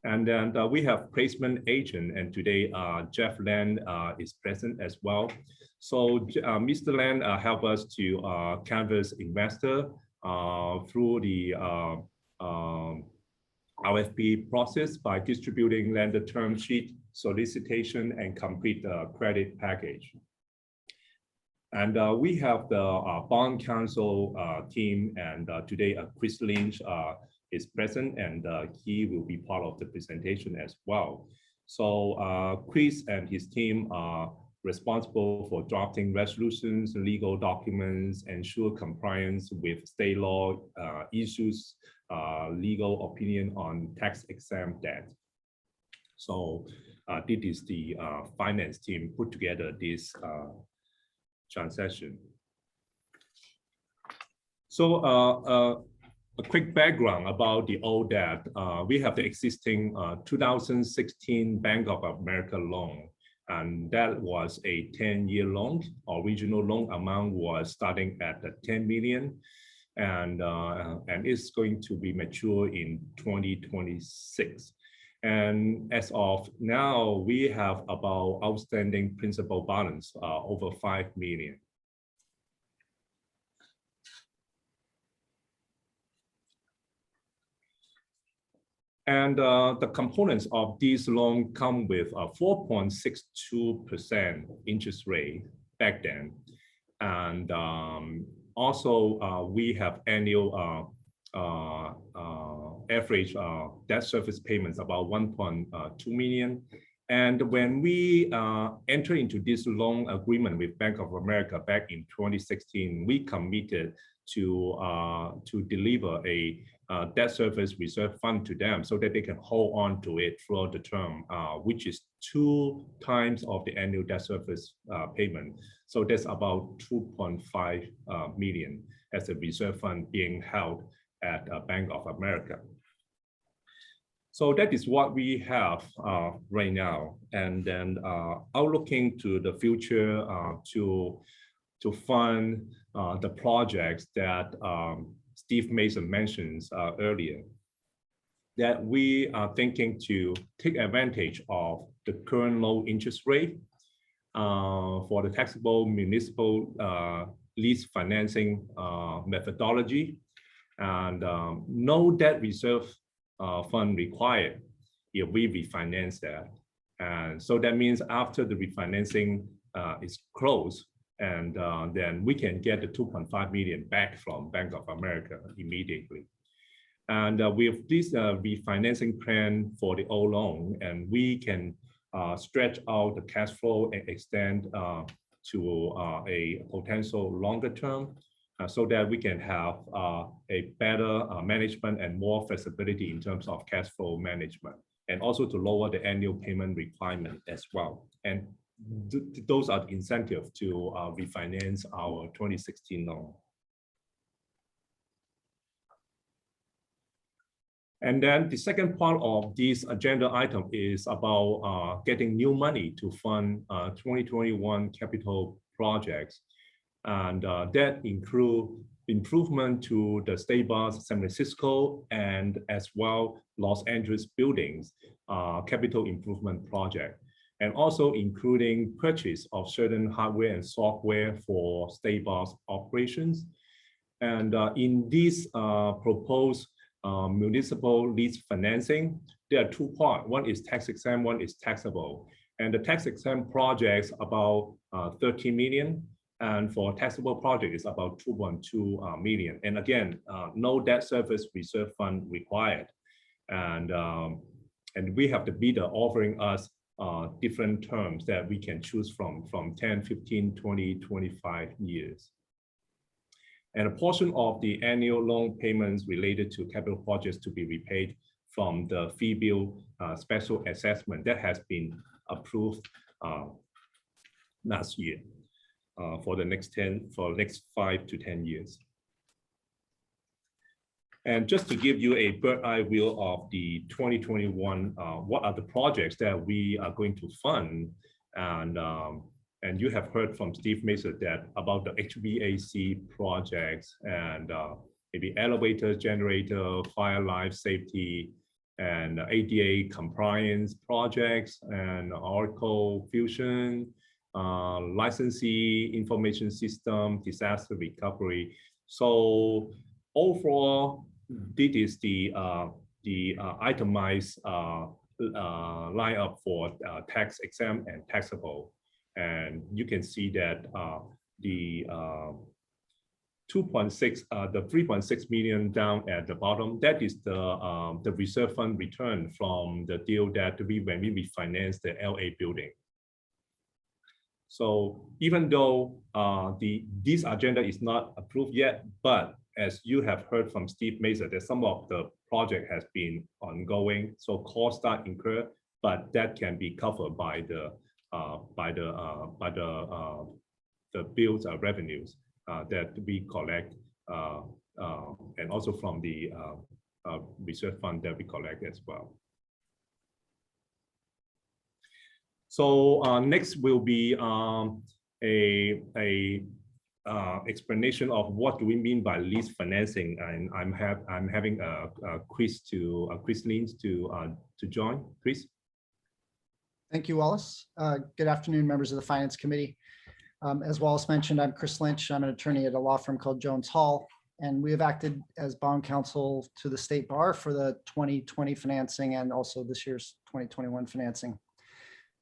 And then we have placement agent, and today Jeff Land is present as well. So Mr. Land help us to canvas investor through the RFP process by distributing lender term sheet, solicitation, and complete credit package. And we have the bond counsel team, and today Chris Lynch is present, and he will be part of the presentation as well. So Chris and his team are responsible for drafting resolutions, legal documents, ensure compliance with state law issues, legal opinion on tax-exempt debt. So this is the finance team put together this transaction. So a quick background about the old debt. We have the existing 2016 Bank of America loan, and that was a 10-year loan. Original loan amount was starting at 10 million, and it's going to be mature in 2026. And as of now, we have about outstanding principal balance over 5 million. And the components of this loan come with a 4.62% interest rate back then. And also we have annual average debt service payments about 1.2 million. And when we enter into this loan agreement with Bank of America back in 2016, we committed to deliver a debt service reserve fund to them so that they can hold on to it throughout the term, which is 2 times of the annual debt service payment. So that's about 2.5 million as a reserve fund being held at Bank of America. So that is what we have right now. And then outlooking to the future to fund the projects that Steve Mason mentions earlier, that we are thinking to take advantage of the current low interest rate for the taxable municipal lease financing methodology, and no debt reserve fund required if we refinance that. And so that means after the refinancing is closed, and then we can get the 2.5 million back from Bank of America immediately. And with this refinancing plan for the old loan, and we can stretch out the cash flow and extend to a potential longer term, so that we can have a better management and more flexibility in terms of cash flow management, and also to lower the annual payment requirement as well. And those are the incentives to refinance our 2016 loan. And then the second part of this agenda item is about getting new money to fund 2021 capital projects. And that include improvement to the State Bus San Francisco and as well Los Angeles buildings capital improvement project, and also including purchase of certain hardware and software for State Bus operations. And in this proposed municipal lease financing, there are 2 parts. One is tax-exempt, one is taxable. And the tax-exempt projects about 13 million. And for taxable project is about 2.2 million. And again, no debt service reserve fund required. And we have the bidder offering us different terms that we can choose from 10, 15, 20, 25 years. And a portion of the annual loan payments related to capital projects to be repaid from the fee bill special assessment that has been approved last year. For the next 5 to 10 years. And just to give you a bird's eye view of the 2021, what are the projects that we are going to fund? And you have heard from Steve Mason that about the HVAC projects and maybe elevator, generator, fire life safety, and ADA compliance projects, and Oracle Fusion, licensee information system, disaster recovery. So overall, this is the itemized lineup for tax-exempt and taxable. And you can see that the 2.6, the 3.6 million down at the bottom, that is the reserve fund return from the deal that when we refinance the LA building. So even though this agenda is not approved yet, but as you have heard from Steve Mesa, that some of the project has been ongoing, so costs start incur, but that can be covered by the bills revenues that we collect, and also from the reserve fund that we collect as well. So next will be a explanation of what do we mean by lease financing, and I'm having Chris Leans to join. Chris. Thank you, Wallace. Good afternoon, members of the Finance Committee. As Wallace mentioned, I'm Chris Lynch. I'm an attorney at a law firm called Jones Hall, and we have acted as bond counsel to the State Bar for the 2020 financing and also this year's 2021 financing.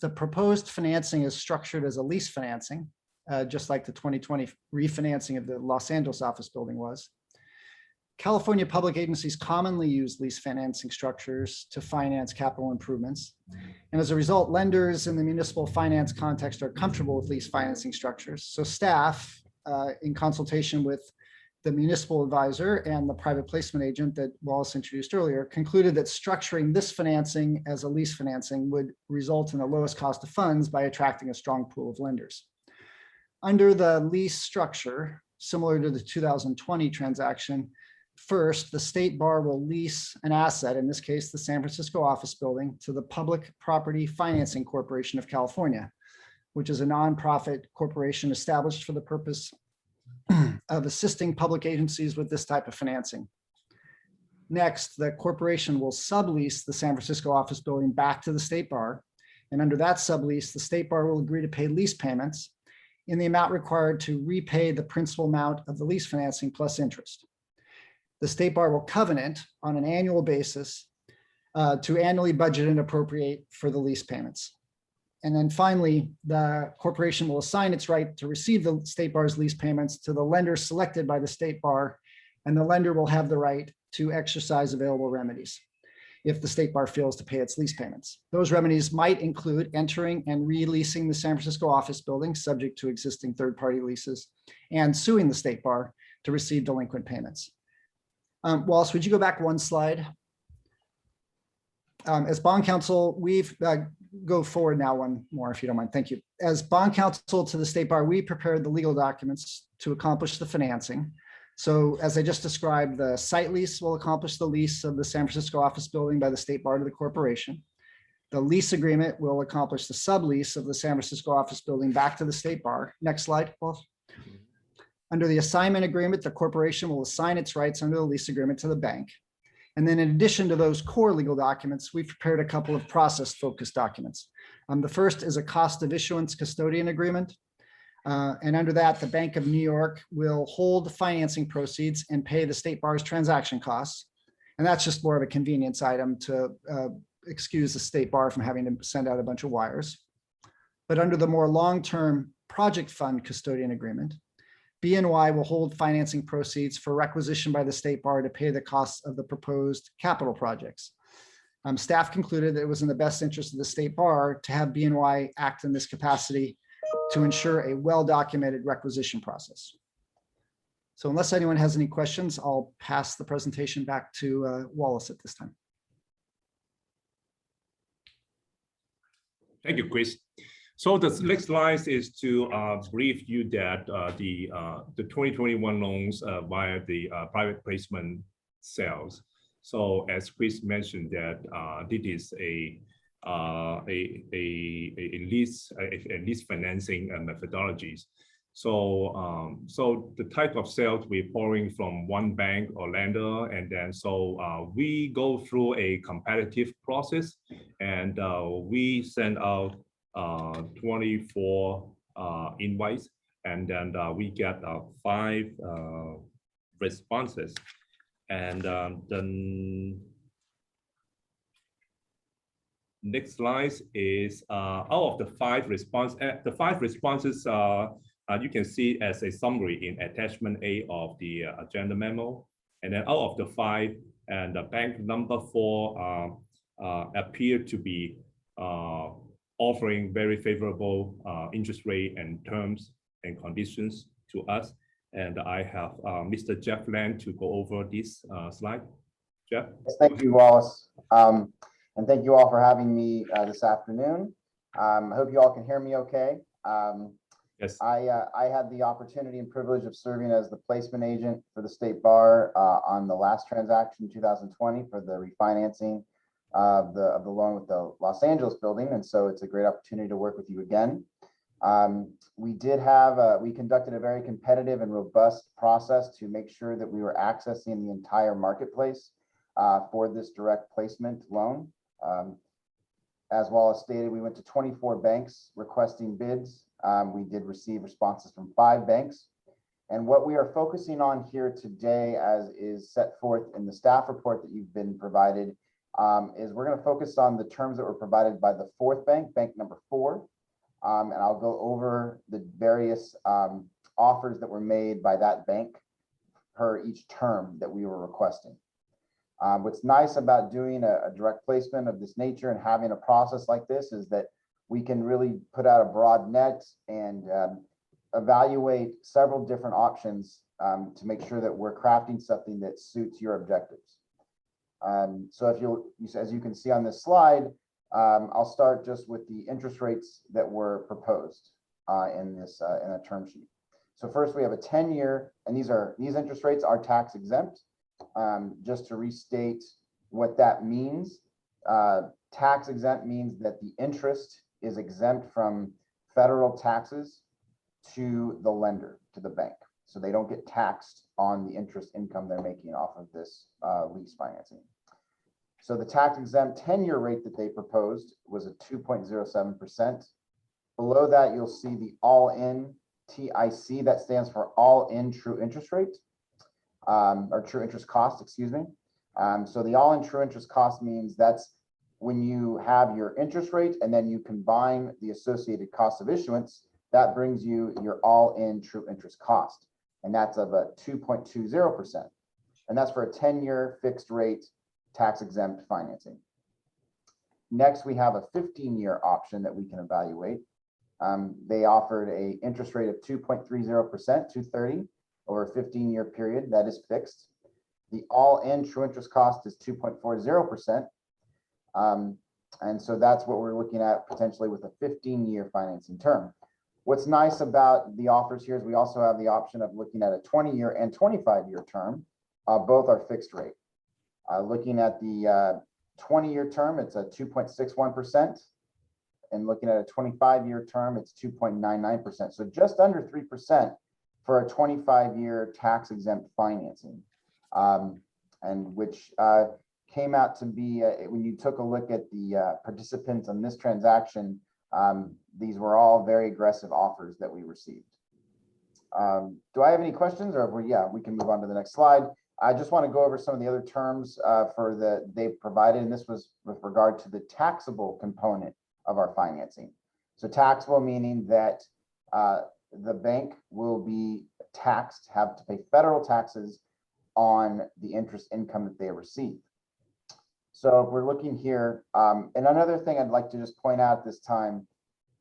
The proposed financing is structured as a lease financing, just like the 2020 refinancing of the Los Angeles office building was. California public agencies commonly use lease financing structures to finance capital improvements. And as a result, lenders in the municipal finance context are comfortable with lease financing structures. So staff, in consultation with the municipal advisor and the private placement agent that Wallace introduced earlier, concluded that structuring this financing as a lease financing would result in the lowest cost of funds by attracting a strong pool of lenders. Under the lease structure, similar to the 2020 transaction, first, the State Bar will lease an asset, in this case, the San Francisco office building, to the Public Property Financing Corporation of California, which is a nonprofit corporation established for the purpose of assisting public agencies with this type of financing. Next, the corporation will sublease the San Francisco office building back to the State Bar. And under that sublease, the State Bar will agree to pay lease payments in the amount required to repay the principal amount of the lease financing plus interest. The State Bar will covenant on an annual basis to annually budget and appropriate for the lease payments. And then finally, the corporation will assign its right to receive the State Bar's lease payments to the lender selected by the State Bar, and the lender will have the right to exercise available remedies if the State Bar fails to pay its lease payments. Those remedies might include entering and releasing the San Francisco office building subject to existing third-party leases and suing the State Bar to receive delinquent payments. Wallace, would you go back one slide? As bond counsel, we've go forward now one more, if you don't mind. Thank you. As bond counsel to the State Bar, we prepared the legal documents to accomplish the financing. So as I just described, the site lease will accomplish the lease of the San Francisco office building by the State Bar to the corporation. The lease agreement will accomplish the sublease of the San Francisco office building back to the State Bar. Next slide, Paul. Under the assignment agreement, the corporation will assign its rights under the lease agreement to the bank. And then in addition to those core legal documents, we've prepared a couple of process-focused documents. The first is a cost of issuance custodian agreement. And under that, the Bank of New York will hold the financing proceeds and pay the State Bar's transaction costs. And that's just more of a convenience item to excuse the State Bar from having to send out a bunch of wires. But under the more long-term project fund custodian agreement, BNY will hold financing proceeds for requisition by the State Bar to pay the costs of the proposed capital projects. Staff concluded that it was in the best interest of the State Bar to have BNY act in this capacity to ensure a well-documented requisition process. So unless anyone has any questions, I'll pass the presentation back to Wallace at this time. Thank you, Chris. So the next slide is to brief you that the 2021 loans via the private placement sales. So as Chris mentioned that this is a lease financing methodologies. So so the type of sales we're borrowing from one bank or lender, and then so we go through a competitive process, and we send out 24 invites, and then we get 5 responses, and then next slide is out of the 5 responses, You can see as a summary in attachment A of the agenda memo. And then out of the 5, and the bank number 4 appear to be offering very favorable interest rate and terms and conditions to us. And I have Mr. Jeff Land to go over this slide. Jeff? Yes, thank you, Wallace. And thank you all for having me this afternoon. I hope you all can hear me okay. Yes. I had the opportunity and privilege of serving as the placement agent for the State Bar on the last transaction in 2020 for the refinancing of the loan with the Los Angeles building. And so it's a great opportunity to work with you again. We conducted a very competitive and robust process to make sure that we were accessing the entire marketplace for this direct placement loan. As well as stated, we went to 24 banks requesting bids. We did receive responses from 5 banks. And what we are focusing on here today, as is set forth in the staff report that you've been provided, is we're going to focus on the terms that were provided by the 4th bank, bank number 4. And I'll go over the various offers that were made by that bank per each term that we were requesting. What's nice about doing a direct placement of this nature and having a process like this is that we can really put out a broad net and evaluate several different options to make sure that we're crafting something that suits your objectives. So as you can see on this slide, I'll start just with the interest rates that were proposed in a term sheet. So first we have a 10-year, and these interest rates are tax exempt. Just to restate what that means, tax exempt means that the interest is exempt from federal taxes to the lender, to the bank. So they don't get taxed on the interest income they're making off of this lease financing. So the tax exempt 10-year rate that they proposed was a 2.07%. Below that, you'll see the all-in TIC, that stands for all-in true interest rate, or true interest cost, excuse me. So the all-in true interest cost means that's when you have your interest rate and then you combine the associated cost of issuance, that brings you your all-in true interest cost. And that's of a 2.20%. And that's for a 10-year fixed rate tax exempt financing. Next, we have a 15-year option that we can evaluate. They offered an interest rate of 2.30%, 2.30 over a 15-year period. That is fixed. The all-in true interest cost is 2.40%. And so that's what we're looking at potentially with a 15-year financing term. What's nice about the offers here is we also have the option of looking at a 20-year and 25-year term. Both are fixed rate. Looking at the 20-year term, it's a 2.61%. And looking at a 25-year term, it's 2.99%. So just under 3% for a 25-year tax exempt financing. And which came out to be, when you took a look at the participants on this transaction, these were all very aggressive offers that we received. Do I have any questions, or we can move on to the next slide. I just want to go over some of the other terms they provided, and this was with regard to the taxable component of our financing. So taxable meaning that the bank will be taxed, have to pay federal taxes on the interest income that they receive. So if we're looking here, and another thing I'd like to just point out this time,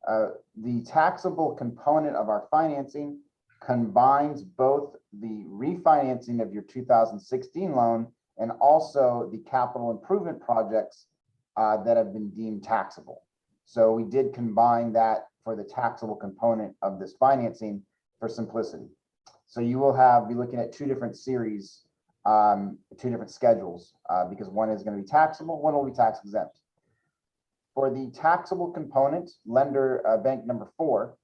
the taxable component of our financing combines both the refinancing of your 2016 loan and also the capital improvement projects that have been deemed taxable. So we did combine that for the taxable component of this financing for simplicity. So you will be looking at 2 different series, 2 different schedules, because one is going to be taxable, one will be tax exempt. For the taxable component, lender bank number 4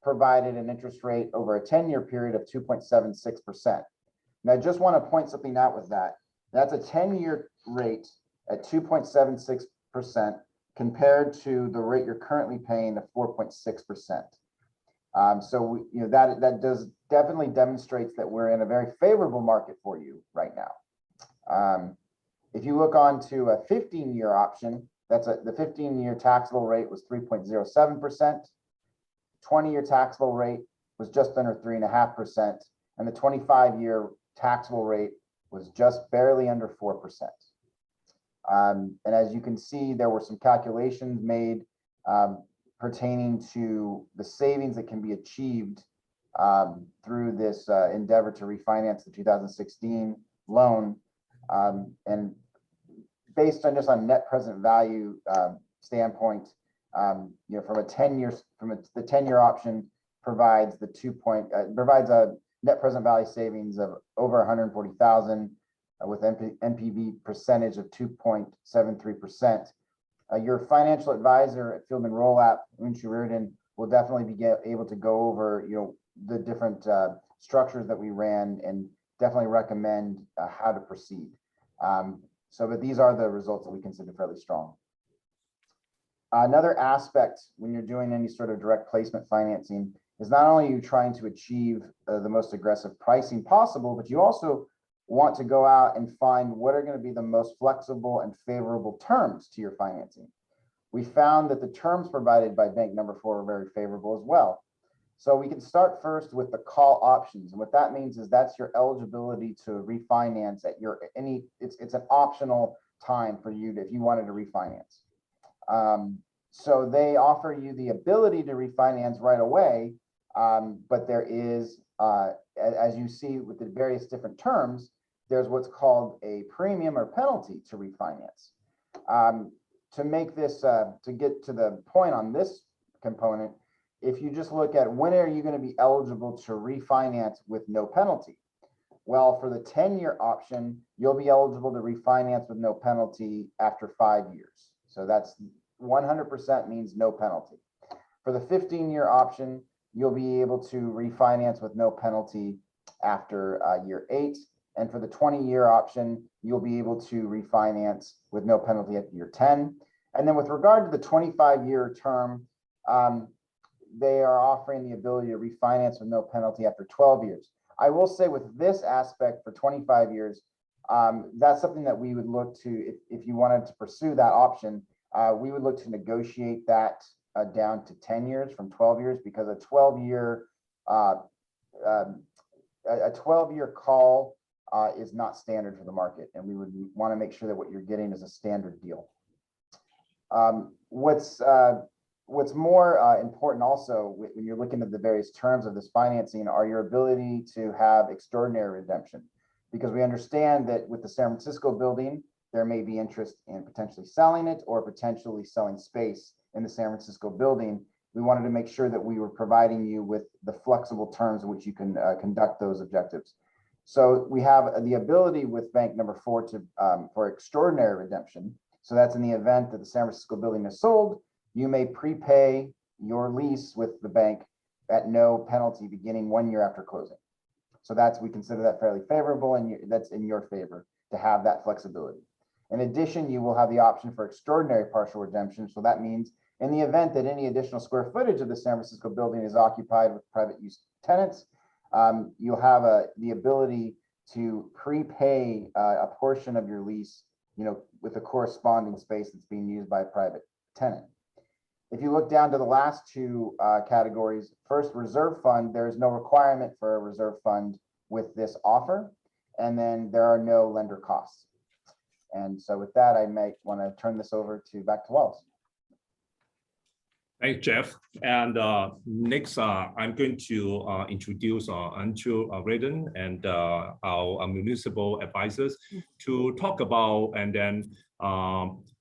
provided an interest rate over a 10-year period of 2.76%. Now, I just want to point something out with that. That's a 10-year rate at 2.76% compared to the rate you're currently paying of 4.6%. So that does definitely demonstrates that we're in a very favorable market for you right now. If you look on to a 15-year option, the 15-year taxable rate was 3.07%. 20-year taxable rate was just under 3.5%, and the 25-year taxable rate was just barely under 4%. And as you can see, there were some calculations made pertaining to the savings that can be achieved through this endeavor to refinance the 2016 loan. And based on just on net present value standpoint, from a 10-year, the 10-year option provides provides a net present value savings of over 140,000 with NPV percentage of 2.73%. Your financial advisor at Fieldman Rollap, Untitled Chapter, will definitely be able to go over, the different structures that we ran and definitely recommend how to proceed. But these are the results that we consider fairly strong. Another aspect when you're doing any sort of direct placement financing is not only you trying to achieve the most aggressive pricing possible, but you also want to go out and find what are going to be the most flexible and favorable terms to your financing. We found that the terms provided by bank number 4 are very favorable as well. So we can start first with the call options. And what that means is that's your eligibility to refinance at your it's an optional time for you if you wanted to refinance. So they offer you the ability to refinance right away, but there is, as you see with the various different terms, there's what's called a premium or penalty to refinance. To make this, to get to the point on this component, if you just look at when are you going to be eligible to refinance with no penalty? Well, for the 10-year option, you'll be eligible to refinance with no penalty after 5 years. So that's 100% means no penalty. For the 15-year option, you'll be able to refinance with no penalty after year 8. And for the 20-year option, you'll be able to refinance with no penalty at year 10. And then with regard to the 25-year term, they are offering the ability to refinance with no penalty after 12 years. I will say with this aspect for 25 years, that's something that we would look to, if you wanted to pursue that option, we would look to negotiate that down to 10 years from 12 years, because a 12-year call is not standard for the market, and we would want to make sure that what you're getting is a standard deal. What's more important also when you're looking at the various terms of this financing are your ability to have extraordinary redemption, because we understand that with the San Francisco building, there may be interest in potentially selling it or potentially selling space in the San Francisco building. We wanted to make sure that we were providing you with the flexible terms in which you can conduct those objectives. So we have the ability with bank number 4 to for extraordinary redemption. So that's in the event that the San Francisco building is sold, you may prepay your lease with the bank at no penalty beginning 1 year after closing. So we consider that fairly favorable, and that's in your favor to have that flexibility. In addition, you will have the option for extraordinary partial redemption. So that means in the event that any additional square footage of the San Francisco building is occupied with private use tenants, you'll have the ability to prepay a portion of your lease, with a corresponding space that's being used by a private tenant. If you look down to the last 2 categories, first, reserve fund, there's no requirement for a reserve fund with this offer. And then there are no lender costs. And so with that, I might want to turn this over back to Wallace. Thanks, Jeff. And next, I'm going to introduce Untitled Chapter and our municipal advisors to talk about, and then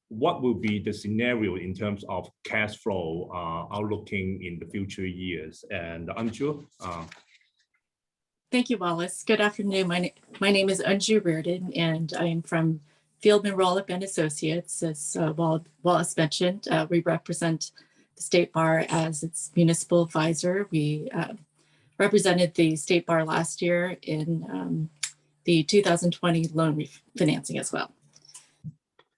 what will be the scenario in terms of cash flow outlooking in the future years. And Untitled. Thank you, Wallace. Good afternoon. My name is Untitled Chapter, and I am from Fieldman Rollap and Associates. As Wallace mentioned, we represent the State Bar as its municipal advisor. We represented the State Bar last year in the 2020 loan refinancing as well.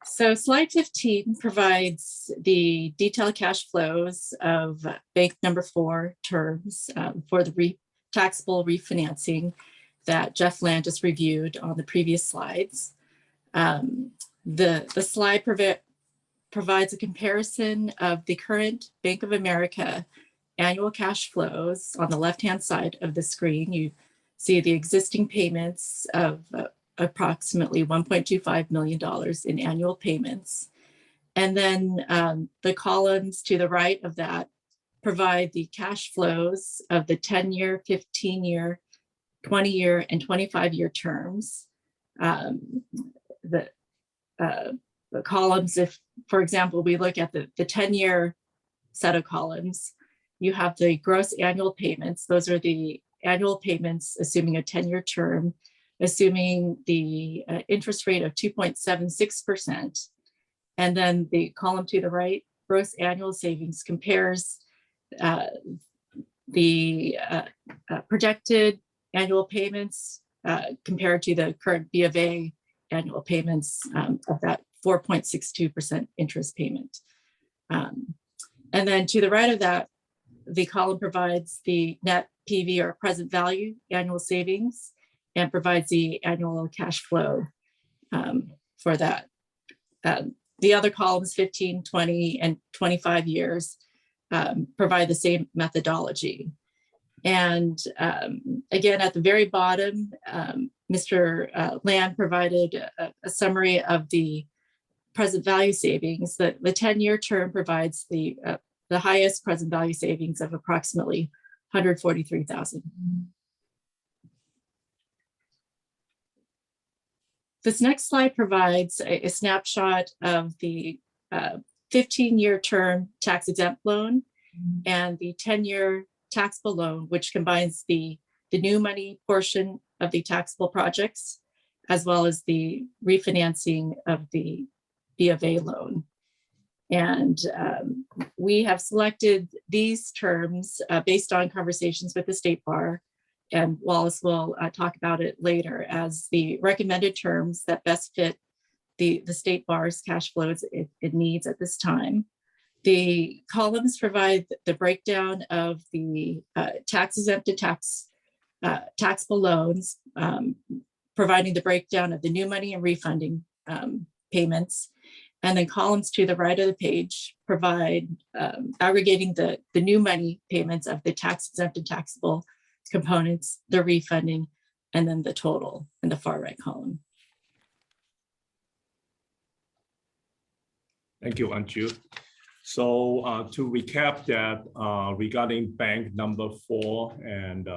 So slide 15 provides the detailed cash flows of bank number 4 terms for the taxable refinancing that Jeff Land just reviewed on the previous slides. The slide provides a comparison of the current Bank of America annual cash flows on the left-hand side of the screen. You see the existing payments of approximately $1.25 million in annual payments. And then the columns to the right of that provide the cash flows of the 10-year, 15-year, 20-year, and 25-year terms. The columns, if, for example, we look at the 10-year set of columns, you have the gross annual payments. Those are the annual payments, assuming a 10-year term, assuming the interest rate of 2.76%. And then the column to the right, gross annual savings, compares the projected annual payments compared to the current BofA annual payments of that 4.62% interest payment. And then to the right of that, the column provides the net PV or present value annual savings and provides the annual cash flow for that. The other columns, 15, 20, and 25 years, provide the same methodology. And again, at the very bottom, Mr. Land provided a summary of the present value savings. The 10-year term provides the highest present value savings of approximately $143,000. This next slide provides a snapshot of the 15-year term tax-exempt loan and the 10-year taxable loan, which combines the new money portion of the taxable projects, as well as the refinancing of the BofA loan. And we have selected these terms based on conversations with the State Bar, and Wallace will talk about it later, as the recommended terms that best fit the State Bar's cash flows it needs at this time. The columns provide the breakdown of the tax-exempted taxable loans, providing the breakdown of the new money and refunding payments. And then columns to the right of the page provide aggregating the new money payments of the tax-exempted taxable components, the refunding, and then the total in the far right column. Thank you, Anju. So to recap that regarding bank number 4 and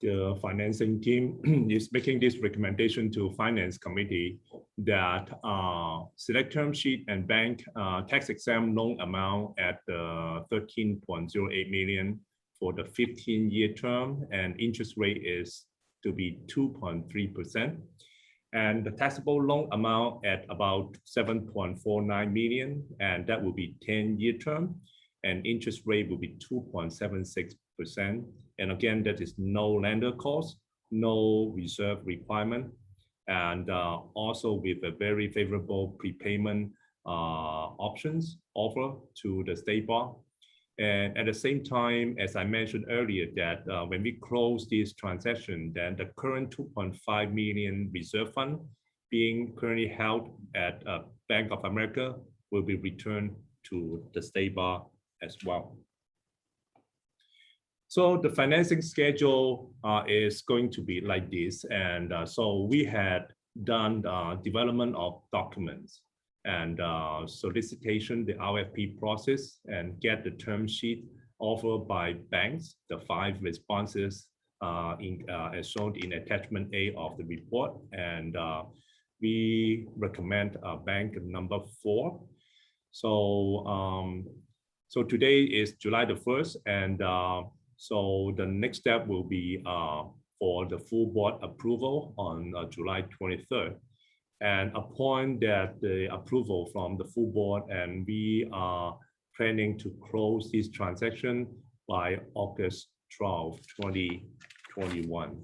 the financing team is making this recommendation to Finance Committee that select term sheet and bank tax-exempt loan amount at 13.08 million for the 15-year term, and interest rate is to be 2.3%. And the taxable loan amount at about 7.49 million, and that will be 10-year term, and interest rate will be 2.76%. And again, that is no lender cost, no reserve requirement, and also with a very favorable prepayment options offer to the State Bar. And at the same time, as I mentioned earlier, that when we close this transaction, then the current 2.5 million reserve fund being currently held at Bank of America will be returned to the State Bar as well. So the financing schedule is going to be like this. And so we had done development of documents and solicitation, the RFP process, and get the term sheet offered by banks, the 5 responses as shown in attachment A of the report. And we recommend bank number 4. So, so today is July the 1st, and so the next step will be for the full board approval on July 23rd. And upon that, the approval from the full board, and we are planning to close this transaction by August 12, 2021.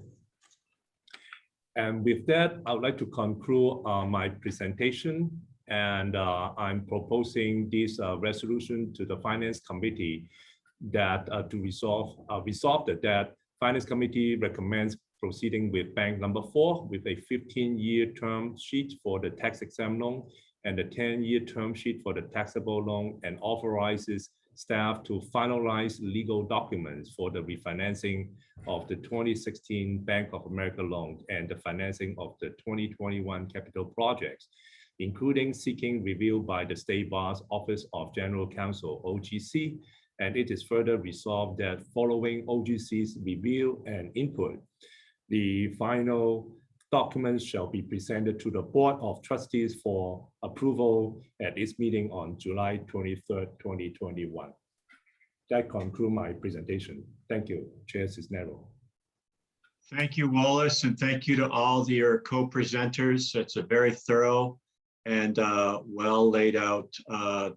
And with that, I would like to conclude my presentation. And I'm proposing this resolution to the Finance Committee that to resolve that Finance Committee recommends proceeding with bank number 4 with a 15-year term sheet for the tax-exempt loan and the 10-year term sheet for the taxable loan, and authorizes staff to finalize legal documents for the refinancing of the 2016 Bank of America loan and the financing of the 2021 capital projects, including seeking review by the State Bar's Office of General Counsel, OGC, and it is further resolved that following OGC's review and input, the final documents shall be presented to the Board of Trustees for approval at its meeting on July 23rd, 2021. That concludes my presentation. Thank you, Chair Cisneros. Thank you, Wallace, and thank you to all your co-presenters. It's a very thorough and well laid out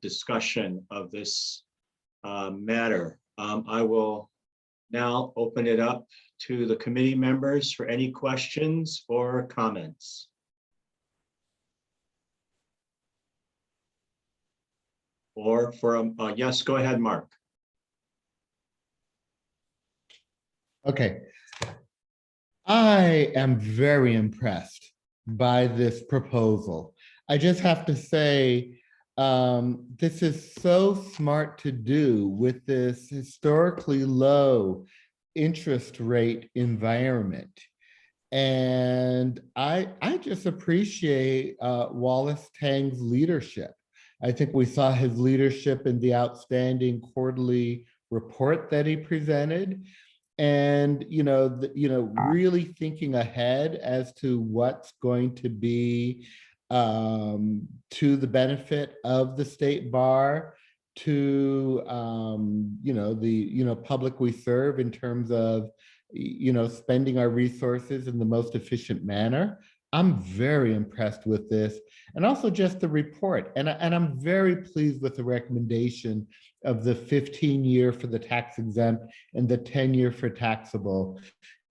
discussion of this matter. I will now open it up to the committee members for any questions or comments. Or for yes, go ahead, Mark. Okay. I am very impressed by this proposal. I just have to say, this is so smart to do with this historically low interest rate environment. And I just appreciate Wallace Tang's leadership. I think we saw his leadership in the outstanding quarterly report that he presented. And, really thinking ahead as to what's going to be to the benefit of the state bar, to, the, public we serve in terms of, spending our resources in the most efficient manner. I'm very impressed with this, and also just the report. And I'm very pleased with the recommendation of the 15-year for the tax exempt and the 10-year for taxable.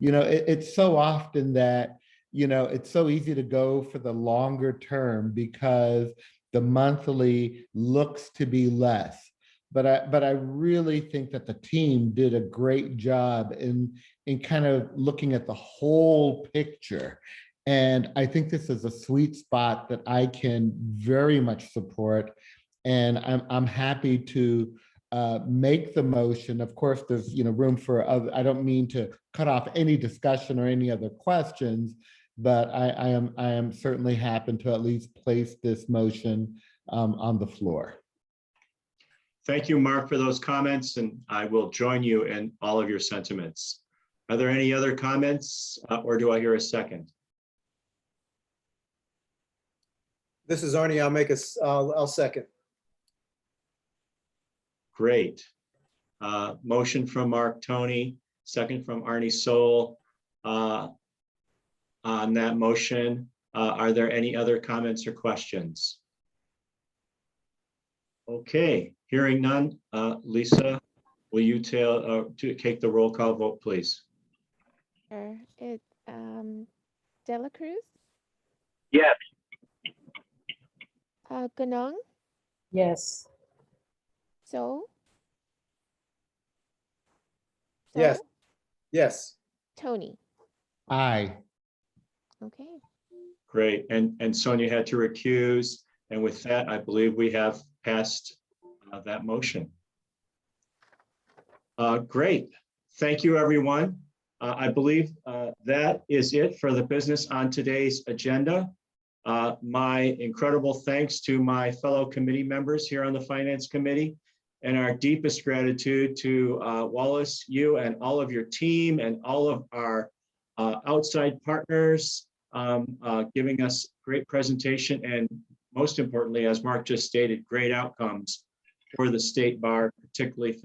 It's so often that, it's so easy to go for the longer term because the monthly looks to be less. But I really think that the team did a great job in kind of looking at the whole picture. And I think this is a sweet spot that I can very much support. And I'm happy to make the motion. Of course, there's room for other. I don't mean to cut off any discussion or any other questions, but I am certainly happy to at least place this motion on the floor. Thank you, Mark, for those comments, and I will join you in all of your sentiments. Are there any other comments, or do I hear a second? This is Arnie. I'll second. Great. Motion from Mark Tony, second from Arnie Soul. On that motion, are there any other comments or questions? Okay, hearing none. Lisa, will you take the roll call vote, please? Sure. It's De La Cruz, Yes. Ganong, Yes. So. Yes. Yes. Tony. Aye. Okay. Great, and Sonia had to recuse, and with that, I believe we have passed that motion. Great, thank you, everyone. I believe that is it for the business on today's agenda. My incredible thanks to my fellow committee members here on the Finance Committee, and our deepest gratitude to Wallace, you and all of your team, and all of our outside partners giving us great presentation, and most importantly, as Mark just stated, great outcomes for the State Bar, particularly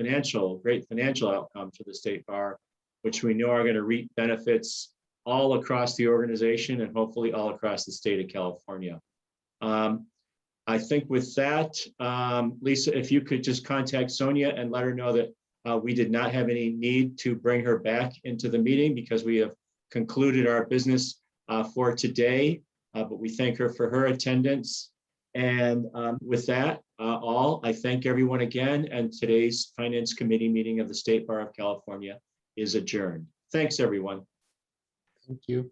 great financial outcomes for the State Bar, which we know are going to reap benefits all across the organization and hopefully all across the state of California. I think with that, Lisa, if you could just contact Sonia and let her know that we did not have any need to bring her back into the meeting because we have concluded our business for today, but we thank her for her attendance. And with that, I thank everyone again, and today's Finance Committee meeting of the State Bar of California is adjourned. Thanks, everyone. Thank you.